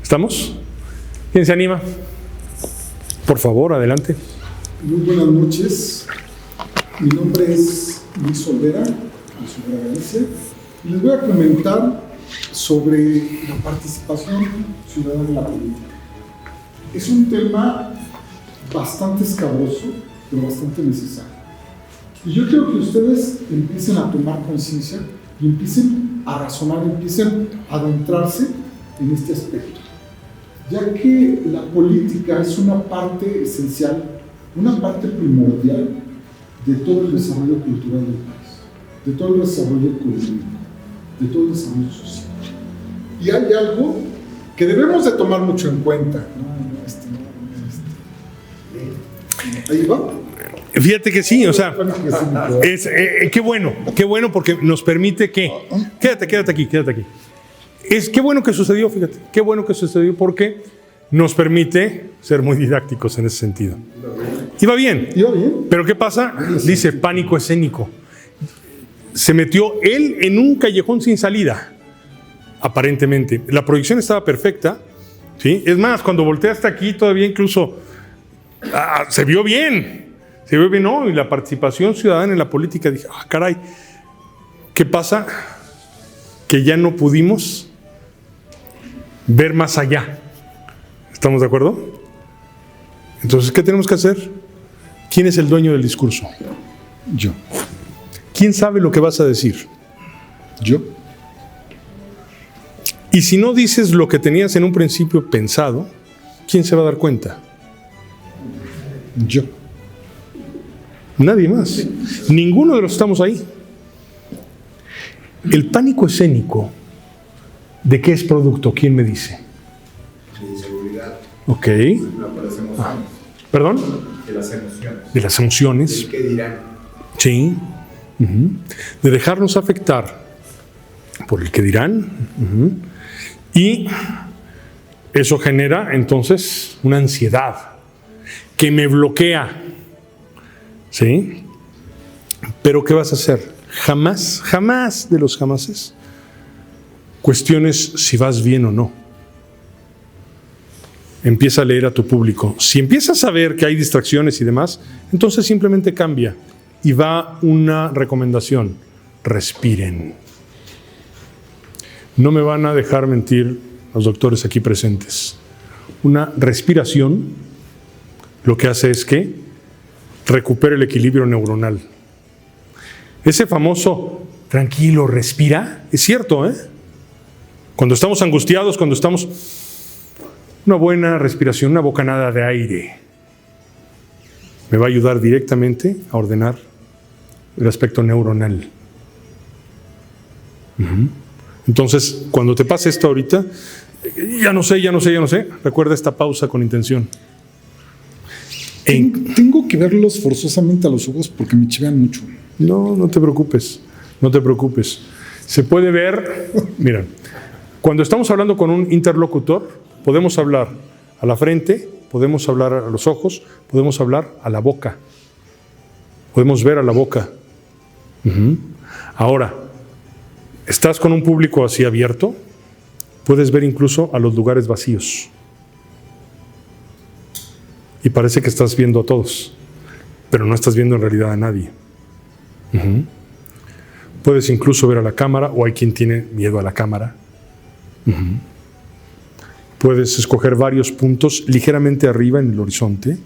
¿Estamos? ¿Quién se anima? Por favor, adelante. Muy buenas noches. Mi nombre es Luis Olvera, Galicia, y les voy a comentar sobre la participación ciudadana en la política. Es un tema bastante escabroso, pero bastante necesario. Y yo quiero que ustedes empiecen a tomar conciencia y empiecen a razonar, empiecen a adentrarse en este aspecto, ya que la política es una parte esencial, una parte primordial de todo el desarrollo cultural del país, de todo el desarrollo económico, de todo el desarrollo social. Y hay algo que debemos de tomar mucho en cuenta, ¿no? Ahí va. Fíjate que sí, o sea, qué bueno porque nos permite que... Quédate aquí. Qué bueno que sucedió, fíjate, qué bueno que sucedió porque nos permite ser muy didácticos en ese sentido. Iba bien. Pero ¿qué pasa? Dice pánico escénico. Se metió él en un callejón sin salida, aparentemente. La proyección estaba perfecta, ¿sí? Es más, cuando volteé hasta aquí todavía incluso se vio bien, ¿no? Y la participación ciudadana en la política, dije, caray, ¿qué pasa? Que ya no pudimos ver más allá. ¿Estamos de acuerdo? Entonces, ¿qué tenemos que hacer? ¿Quién es el dueño del discurso? Yo. ¿Quién sabe lo que vas a decir? Yo. Y si no dices lo que tenías en un principio pensado, ¿quién se va a dar cuenta? Yo. Nadie más. Ninguno de los que estamos ahí. El pánico escénico, ¿de qué es producto? ¿Quién me dice? De inseguridad. Ok. ¿Perdón? De las emociones. De las emociones. ¿Qué dirán? Sí. De dejarnos afectar por el que dirán. Y eso genera entonces una ansiedad que me bloquea. ¿Sí? Pero ¿qué vas a hacer? Jamás de los jamases cuestiones si vas bien o no. Empieza a leer a tu público. Si empiezas a ver que hay distracciones y demás, entonces simplemente cambia. Y va una recomendación: respiren. No me van a dejar mentir los doctores aquí presentes. Una respiración lo que hace es que recupere el equilibrio neuronal. Ese famoso tranquilo, respira, es cierto, ¿eh? Cuando estamos angustiados, cuando estamos... Una buena respiración, una bocanada de aire me va a ayudar directamente a ordenar el aspecto neuronal. Entonces, cuando te pase esto ahorita, ya no sé, recuerda esta pausa con intención. Tengo que verlos forzosamente a los ojos porque me chivean mucho. No te preocupes. Se puede ver, mira, cuando estamos hablando con un interlocutor, podemos hablar a la frente, podemos hablar a los ojos, podemos hablar a la boca. Podemos ver a la boca. Ahora, estás con un público así abierto, puedes ver incluso a los lugares vacíos. Y parece que estás viendo a todos, pero no estás viendo en realidad a nadie. Puedes incluso ver a la cámara, o hay quien tiene miedo a la cámara. Puedes escoger varios puntos ligeramente arriba en el horizonte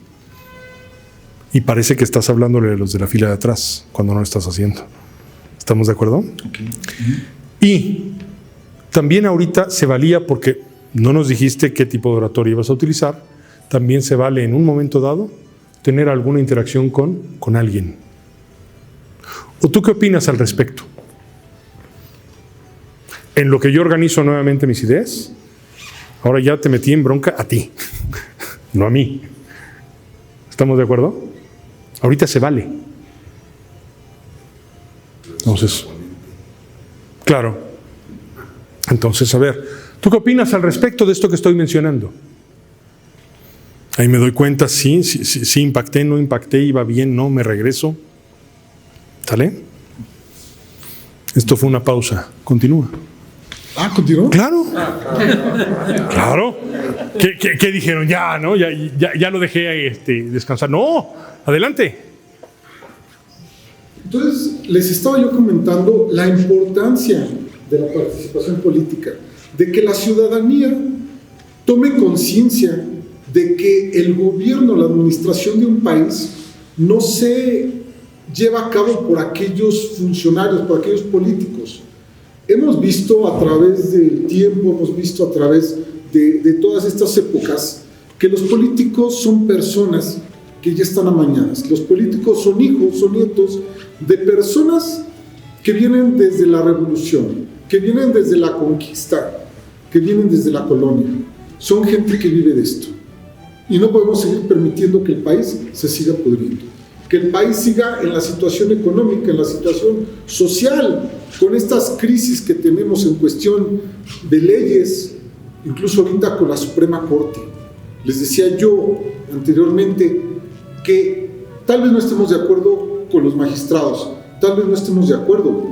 y parece que estás hablándole a los de la fila de atrás cuando no lo estás haciendo. ¿Estamos de acuerdo? Okay. Y también ahorita se valía, porque no nos dijiste qué tipo de oratoria ibas a utilizar, también se vale en un momento dado tener alguna interacción con alguien. ¿O tú qué opinas al respecto? En lo que yo organizo nuevamente mis ideas, ahora ya te metí en bronca a ti, no a mí. ¿Estamos de acuerdo? Ahorita se vale. Entonces, claro. Entonces, a ver, ¿tú qué opinas al respecto de esto que estoy mencionando? Ahí me doy cuenta, sí, impacté, no impacté, iba bien, no, me regreso. ¿Sale? Esto fue una pausa. Continúa. ¿Continuó? Claro. Claro. ¿Qué dijeron? Ya, ¿no? Ya lo dejé descansar. No, adelante. Entonces, les estaba yo comentando la importancia de la participación política, de que la ciudadanía tome conciencia de que el gobierno, la administración de un país no se lleva a cabo por aquellos funcionarios, por aquellos políticos. Hemos visto a través del tiempo, hemos visto a través de todas estas épocas que los políticos son personas que ya están amañadas. Los políticos son hijos, son nietos de personas que vienen desde la revolución, que vienen desde la conquista, que vienen desde la colonia. Son gente que vive de esto. y no podemos seguir permitiendo que el país se siga pudriendo, que el país siga en la situación económica, en la situación social, con estas crisis que tenemos en cuestión de leyes, incluso ahorita con la Suprema Corte. Les decía yo anteriormente que tal vez no estemos de acuerdo con los magistrados, tal vez no estemos de acuerdo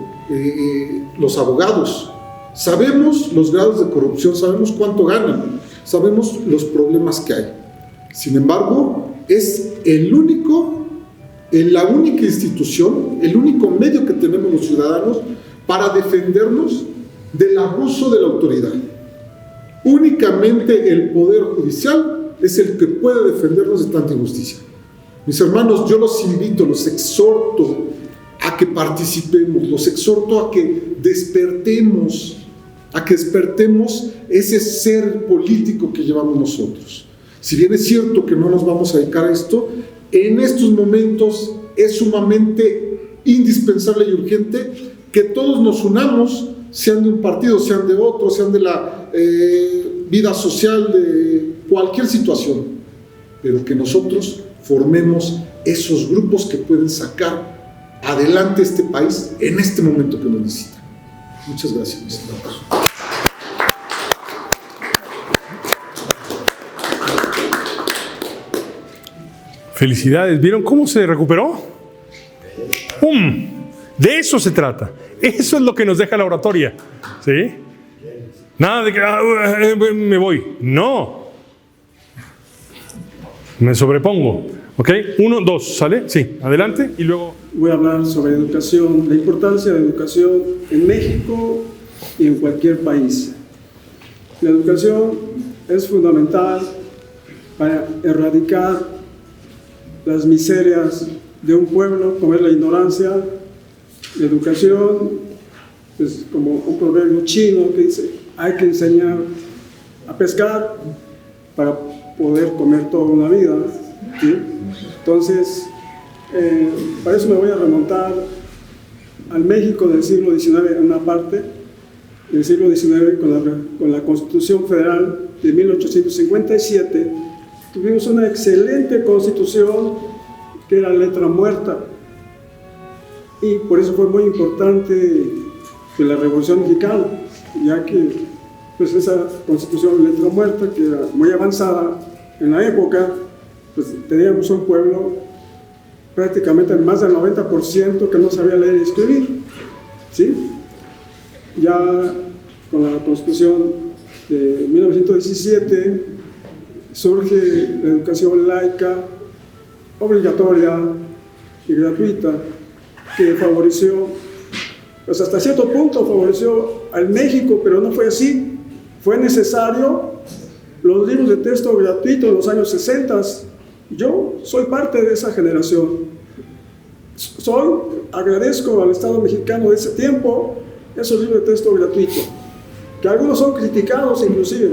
los abogados. Sabemos los grados de corrupción, sabemos cuánto ganan, sabemos los problemas que hay. Sin embargo, es la única institución, el único medio que tenemos los ciudadanos para defendernos del abuso de la autoridad. Únicamente el Poder Judicial es el que puede defendernos de tanta injusticia. Mis hermanos, yo los invito, los exhorto a que participemos, los exhorto a que despertemos ese ser político que llevamos nosotros. Si bien es cierto que no nos vamos a dedicar a esto, en estos momentos es sumamente indispensable y urgente que todos nos unamos, sean de un partido, sean de otro, sean de la vida social, de cualquier situación, pero que nosotros formemos esos grupos que pueden sacar adelante este país en este momento que lo necesita. Muchas gracias, mis hermanos. Felicidades. ¿Vieron cómo se recuperó? ¡Pum! De eso se trata. Eso es lo que nos deja la oratoria. ¿Sí? Nada de que me voy. No. Me sobrepongo. ¿Ok? 1, 2. ¿Sale? Sí. Adelante. Y luego... Voy a hablar sobre educación, la importancia de la educación en México y en cualquier país. La educación es fundamental para erradicar las miserias de un pueblo, como es la ignorancia. La educación es como un proverbio chino que dice: hay que enseñar a pescar para poder comer toda una vida, ¿sí? Entonces, para eso me voy a remontar al México del siglo XIX, en una parte del siglo XIX, con la Constitución Federal de 1857. Tuvimos una excelente constitución que era letra muerta, y por eso fue muy importante la Revolución Mexicana, ya que pues esa constitución letra muerta, que era muy avanzada en la época, pues teníamos un pueblo prácticamente más del 90% que no sabía leer y escribir, ¿sí? Ya con la constitución de 1917 surge la educación laica, obligatoria y gratuita, que favoreció, pues hasta cierto punto favoreció al México, pero no fue así. Fue necesario los libros de texto gratuitos en los años 60. Yo soy parte de esa generación. Agradezco al Estado mexicano de ese tiempo esos libros de texto gratuitos, que algunos son criticados inclusive,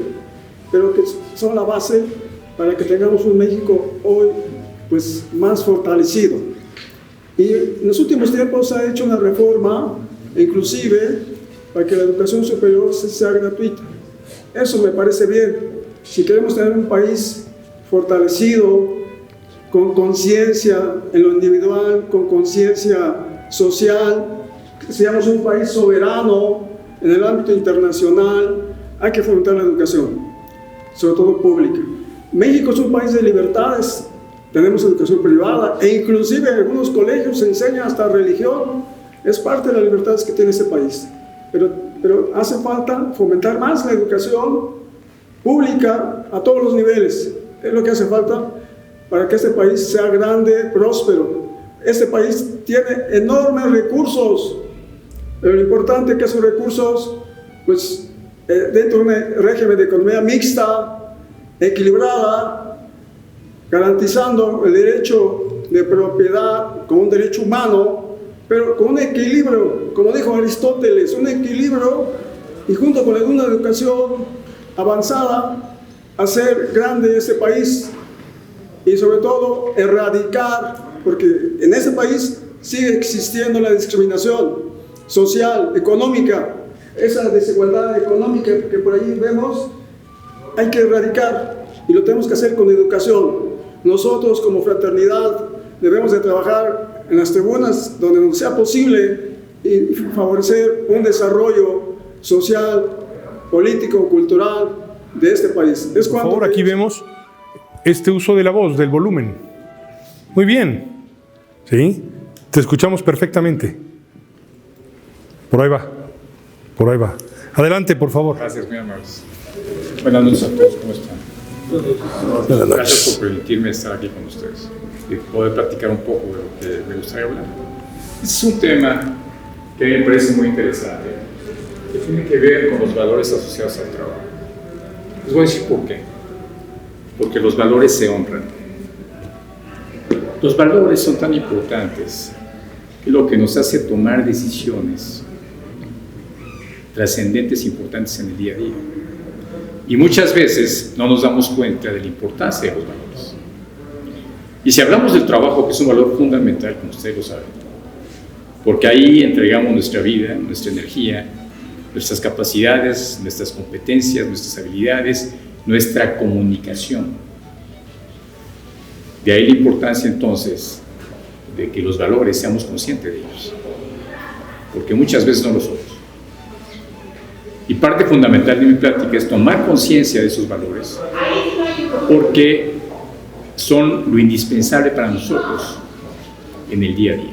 pero que son la base para que tengamos un México hoy pues más fortalecido. Y en los últimos tiempos se ha hecho una reforma, inclusive para que la educación superior sea gratuita. Eso me parece bien. Si queremos tener un país fortalecido, con conciencia en lo individual, con conciencia social, que seamos un país soberano en el ámbito internacional, hay que fomentar la educación, sobre todo pública. México es un país de libertades, tenemos educación privada e inclusive en algunos colegios se enseña hasta religión, es parte de las libertades que tiene este país. Pero hace falta fomentar más la educación pública a todos los niveles, es lo que hace falta para que este país sea grande, próspero. Este país tiene enormes recursos, pero lo importante es que esos recursos, pues, dentro de un régimen de economía mixta, equilibrada, garantizando el derecho de propiedad como un derecho humano, pero con un equilibrio, como dijo Aristóteles, un equilibrio, y junto con una educación avanzada, hacer grande este país y sobre todo erradicar, porque en este país sigue existiendo la discriminación social, económica, esa desigualdad económica que por ahí vemos, hay que erradicar. y lo tenemos que hacer con educación. Nosotros como fraternidad debemos de trabajar en las tribunas donde nos sea posible y favorecer un desarrollo social, político, cultural de este país. Por favor, aquí vemos este uso de la voz, del volumen. Muy bien. ¿Sí? Te escuchamos perfectamente. Por ahí va. Por ahí va. Adelante, por favor. Gracias, muy amables. Buenas noches a todos, ¿cómo están? Buenas noches. Gracias por permitirme estar aquí con ustedes y poder platicar un poco de lo que me gustaría hablar. Este es un tema que me parece muy interesante, que tiene que ver con los valores asociados al trabajo. Les voy a decir por qué. Porque los valores se honran. Los valores son tan importantes que lo que nos hace tomar decisiones trascendentes, importantes en el día a día. Y muchas veces no nos damos cuenta de la importancia de los valores. Y si hablamos del trabajo, que es un valor fundamental, como ustedes lo saben, porque ahí entregamos nuestra vida, nuestra energía, nuestras capacidades, nuestras competencias, nuestras habilidades, nuestra comunicación. De ahí la importancia entonces de que los valores seamos conscientes de ellos, porque muchas veces no lo somos. Y parte fundamental de mi plática es tomar conciencia de esos valores, porque son lo indispensable para nosotros en el día a día.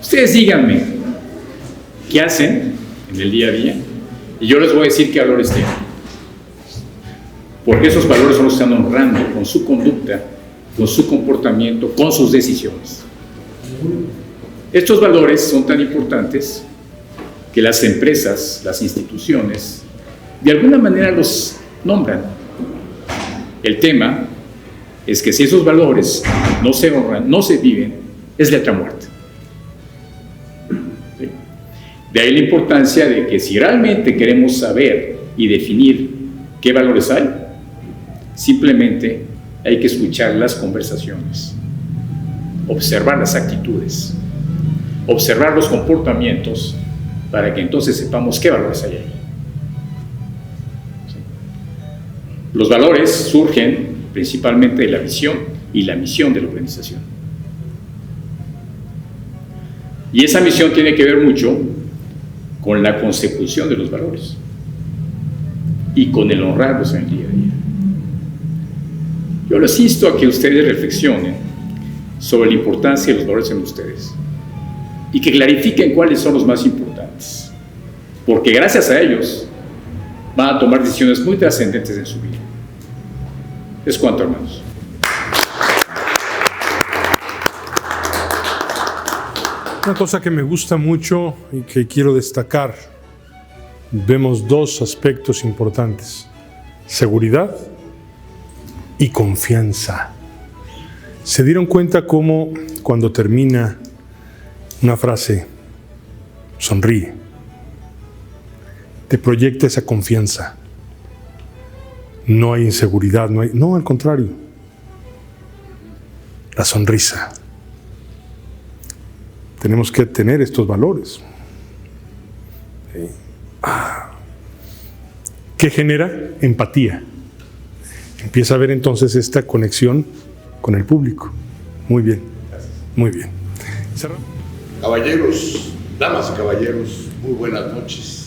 Ustedes díganme, ¿qué hacen en el día a día? Y yo les voy a decir qué valores tienen. Porque esos valores son los que están honrando con su conducta, con su comportamiento, con sus decisiones. Estos valores son tan importantes que las empresas, las instituciones, de alguna manera los nombran. El tema es que si esos valores no se honran, no se viven, es letra muerta. ¿Sí? De ahí la importancia de que si realmente queremos saber y definir qué valores hay, simplemente hay que escuchar las conversaciones, observar las actitudes, observar los comportamientos, para que entonces sepamos qué valores hay ahí. ¿Sí? Los valores surgen principalmente de la visión y la misión de la organización. Y esa misión tiene que ver mucho con la consecución de los valores y con el honrarlos en el día a día. Yo les insto a que ustedes reflexionen sobre la importancia de los valores en ustedes y que clarifiquen cuáles son los más importantes, porque gracias a ellos van a tomar decisiones muy trascendentes en su vida. Es cuanto, hermanos. Una cosa que me gusta mucho y que quiero destacar, vemos dos aspectos importantes: seguridad y confianza. ¿Se dieron cuenta cómo cuando termina una frase, sonríe, te proyecta esa confianza? No hay inseguridad, no, al contrario, la sonrisa. Tenemos que tener estos valores. ¿Sí? ¿Qué genera? Empatía. Empieza a haber entonces esta conexión con el público. Muy bien, muy bien. Caballeros, damas y caballeros, muy buenas noches.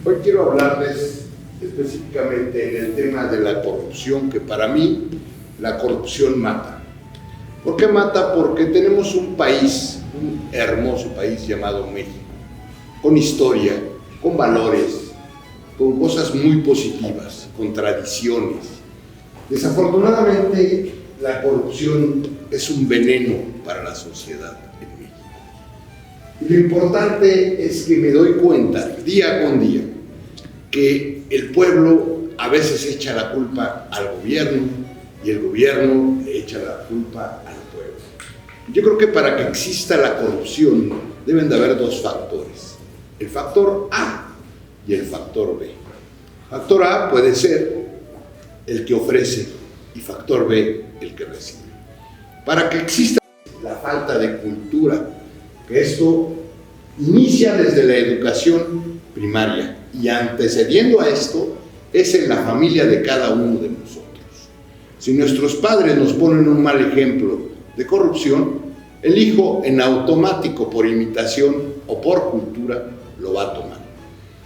Hoy quiero hablarles específicamente en el tema de la corrupción, que para mí la corrupción mata. ¿Por qué mata? Porque tenemos un país, un hermoso país llamado México, con historia, con valores, con cosas muy positivas, con tradiciones. Desafortunadamente, la corrupción es un veneno para la sociedad en México. Y lo importante es que me doy cuenta, día con día, que el pueblo a veces echa la culpa al gobierno y el gobierno le echa la culpa al pueblo. Yo creo que para que exista la corrupción deben de haber dos factores: el factor A y el factor B. Factor A puede ser el que ofrece y factor B el que recibe. Para que exista la falta de cultura, que esto inicia desde la educación primaria y antecediendo a esto es en la familia de cada uno de nosotros. Si nuestros padres nos ponen un mal ejemplo de corrupción, el hijo en automático, por imitación o por cultura, lo va a tomar.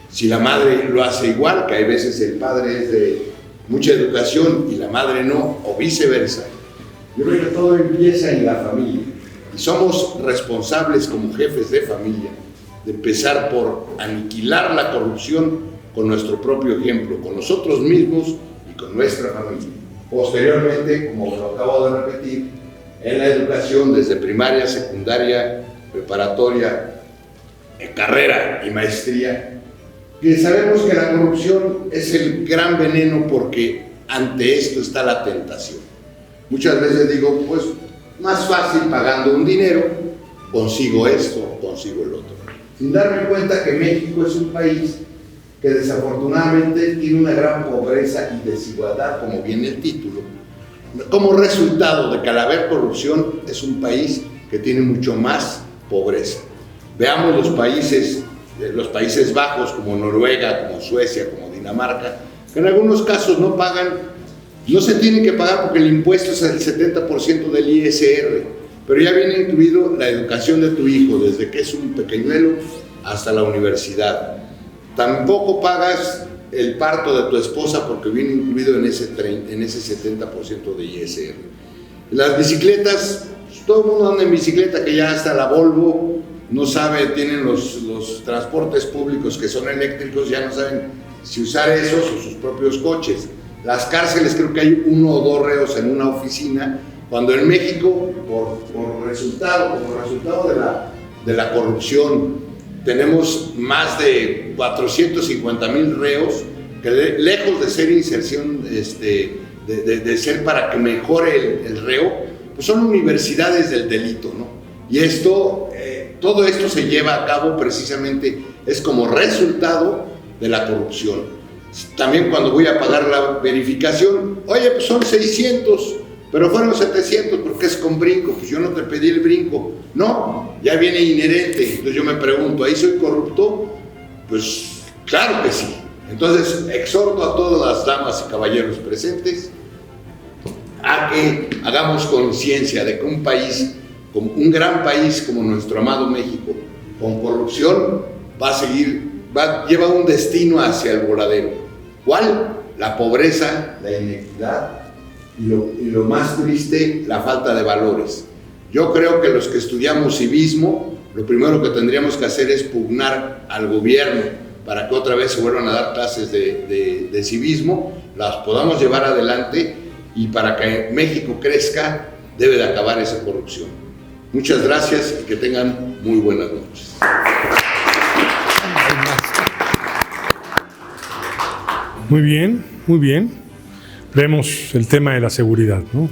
Si la madre lo hace igual, que hay veces el padre es de mucha educación y la madre no, o viceversa, yo creo que todo empieza en la familia. Y somos responsables como jefes de familia de empezar por aniquilar la corrupción con nuestro propio ejemplo, con nosotros mismos y con nuestra familia. Posteriormente, como lo acabo de repetir, en la educación desde primaria, secundaria, preparatoria, carrera y maestría, que sabemos que la corrupción es el gran veneno porque ante esto está la tentación. Muchas veces digo, pues más fácil pagando un dinero, consigo esto, consigo el otro. Sin darme cuenta que México es un país que desafortunadamente tiene una gran pobreza y desigualdad, como viene el título. Como resultado de que al haber corrupción es un país que tiene mucho más pobreza. Veamos los Países Bajos, como Noruega, como Suecia, como Dinamarca, que en algunos casos no se tienen que pagar porque el impuesto es el 70% del ISR, pero ya viene incluido la educación de tu hijo, desde que es un pequeñuelo hasta la universidad. Tampoco pagas el parto de tu esposa porque viene incluido en ese 70% de ISR. Las bicicletas, pues, todo el mundo anda en bicicleta, que ya hasta la Volvo no sabe, tienen los transportes públicos que son eléctricos, ya no saben si usar esos o sus propios coches. Las cárceles, creo que hay 1 o 2 reos en una oficina, cuando en México, como resultado de la corrupción, tenemos más de 450,000 reos que lejos de ser inserción, de ser para que mejore el reo, pues son universidades del delito, ¿no? Y todo esto se lleva a cabo precisamente, es como resultado de la corrupción. También cuando voy a pagar la verificación, oye, pues son 600, pero fueron 700 porque es con brinco, pues yo no te pedí el brinco. No, ya viene inherente. Entonces yo me pregunto, ¿ahí soy corrupto? Pues claro que sí. Entonces exhorto a todas las damas y caballeros presentes a que hagamos conciencia de que un país, como un gran país como nuestro amado México, con corrupción, lleva un destino hacia el voladero. ¿Cuál? La pobreza, la inequidad y lo más triste, la falta de valores. Yo creo que los que estudiamos civismo, lo primero que tendríamos que hacer es pugnar al gobierno para que otra vez se vuelvan a dar clases de civismo, las podamos llevar adelante, y para que México crezca debe de acabar esa corrupción. Muchas gracias y que tengan muy buenas noches. Muy bien, muy bien. Vemos el tema de la seguridad, ¿no?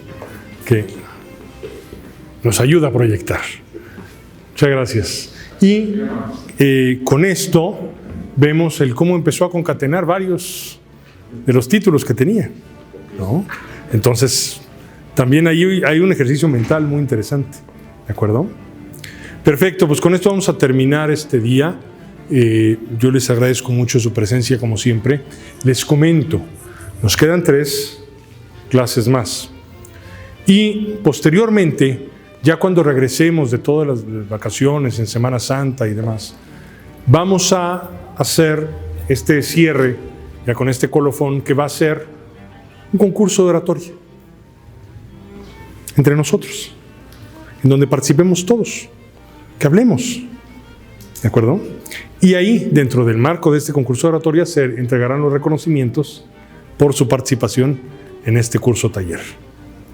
Que nos ayuda a proyectar. Muchas gracias. Y con esto vemos cómo empezó a concatenar varios de los títulos que tenía, ¿no? Entonces, también ahí hay un ejercicio mental muy interesante, ¿de acuerdo? Perfecto, pues con esto vamos a terminar este día. Yo les agradezco mucho su presencia, como siempre. Les comento, nos quedan 3 clases más. Y posteriormente, ya cuando regresemos de todas las vacaciones, en Semana Santa y demás, vamos a hacer este cierre, ya con este colofón, que va a ser un concurso de oratoria entre nosotros, en donde participemos todos, que hablemos, ¿de acuerdo? Y ahí, dentro del marco de este concurso de oratoria, se entregarán los reconocimientos por su participación en este curso taller,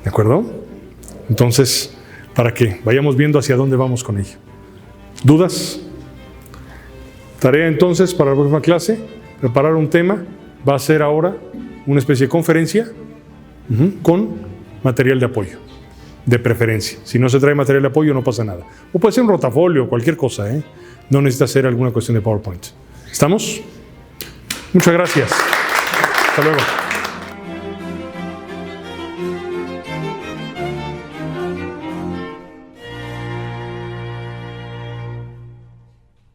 ¿de acuerdo? Entonces, para que vayamos viendo hacia dónde vamos con ello. ¿Dudas? Tarea entonces para la próxima clase, preparar un tema. Va a ser ahora una especie de conferencia con material de apoyo, de preferencia. Si no se trae material de apoyo, no pasa nada. O puede ser un rotafolio, cualquier cosa, ¿eh? No necesita ser alguna cuestión de PowerPoint. ¿Estamos? Muchas gracias. Hasta luego.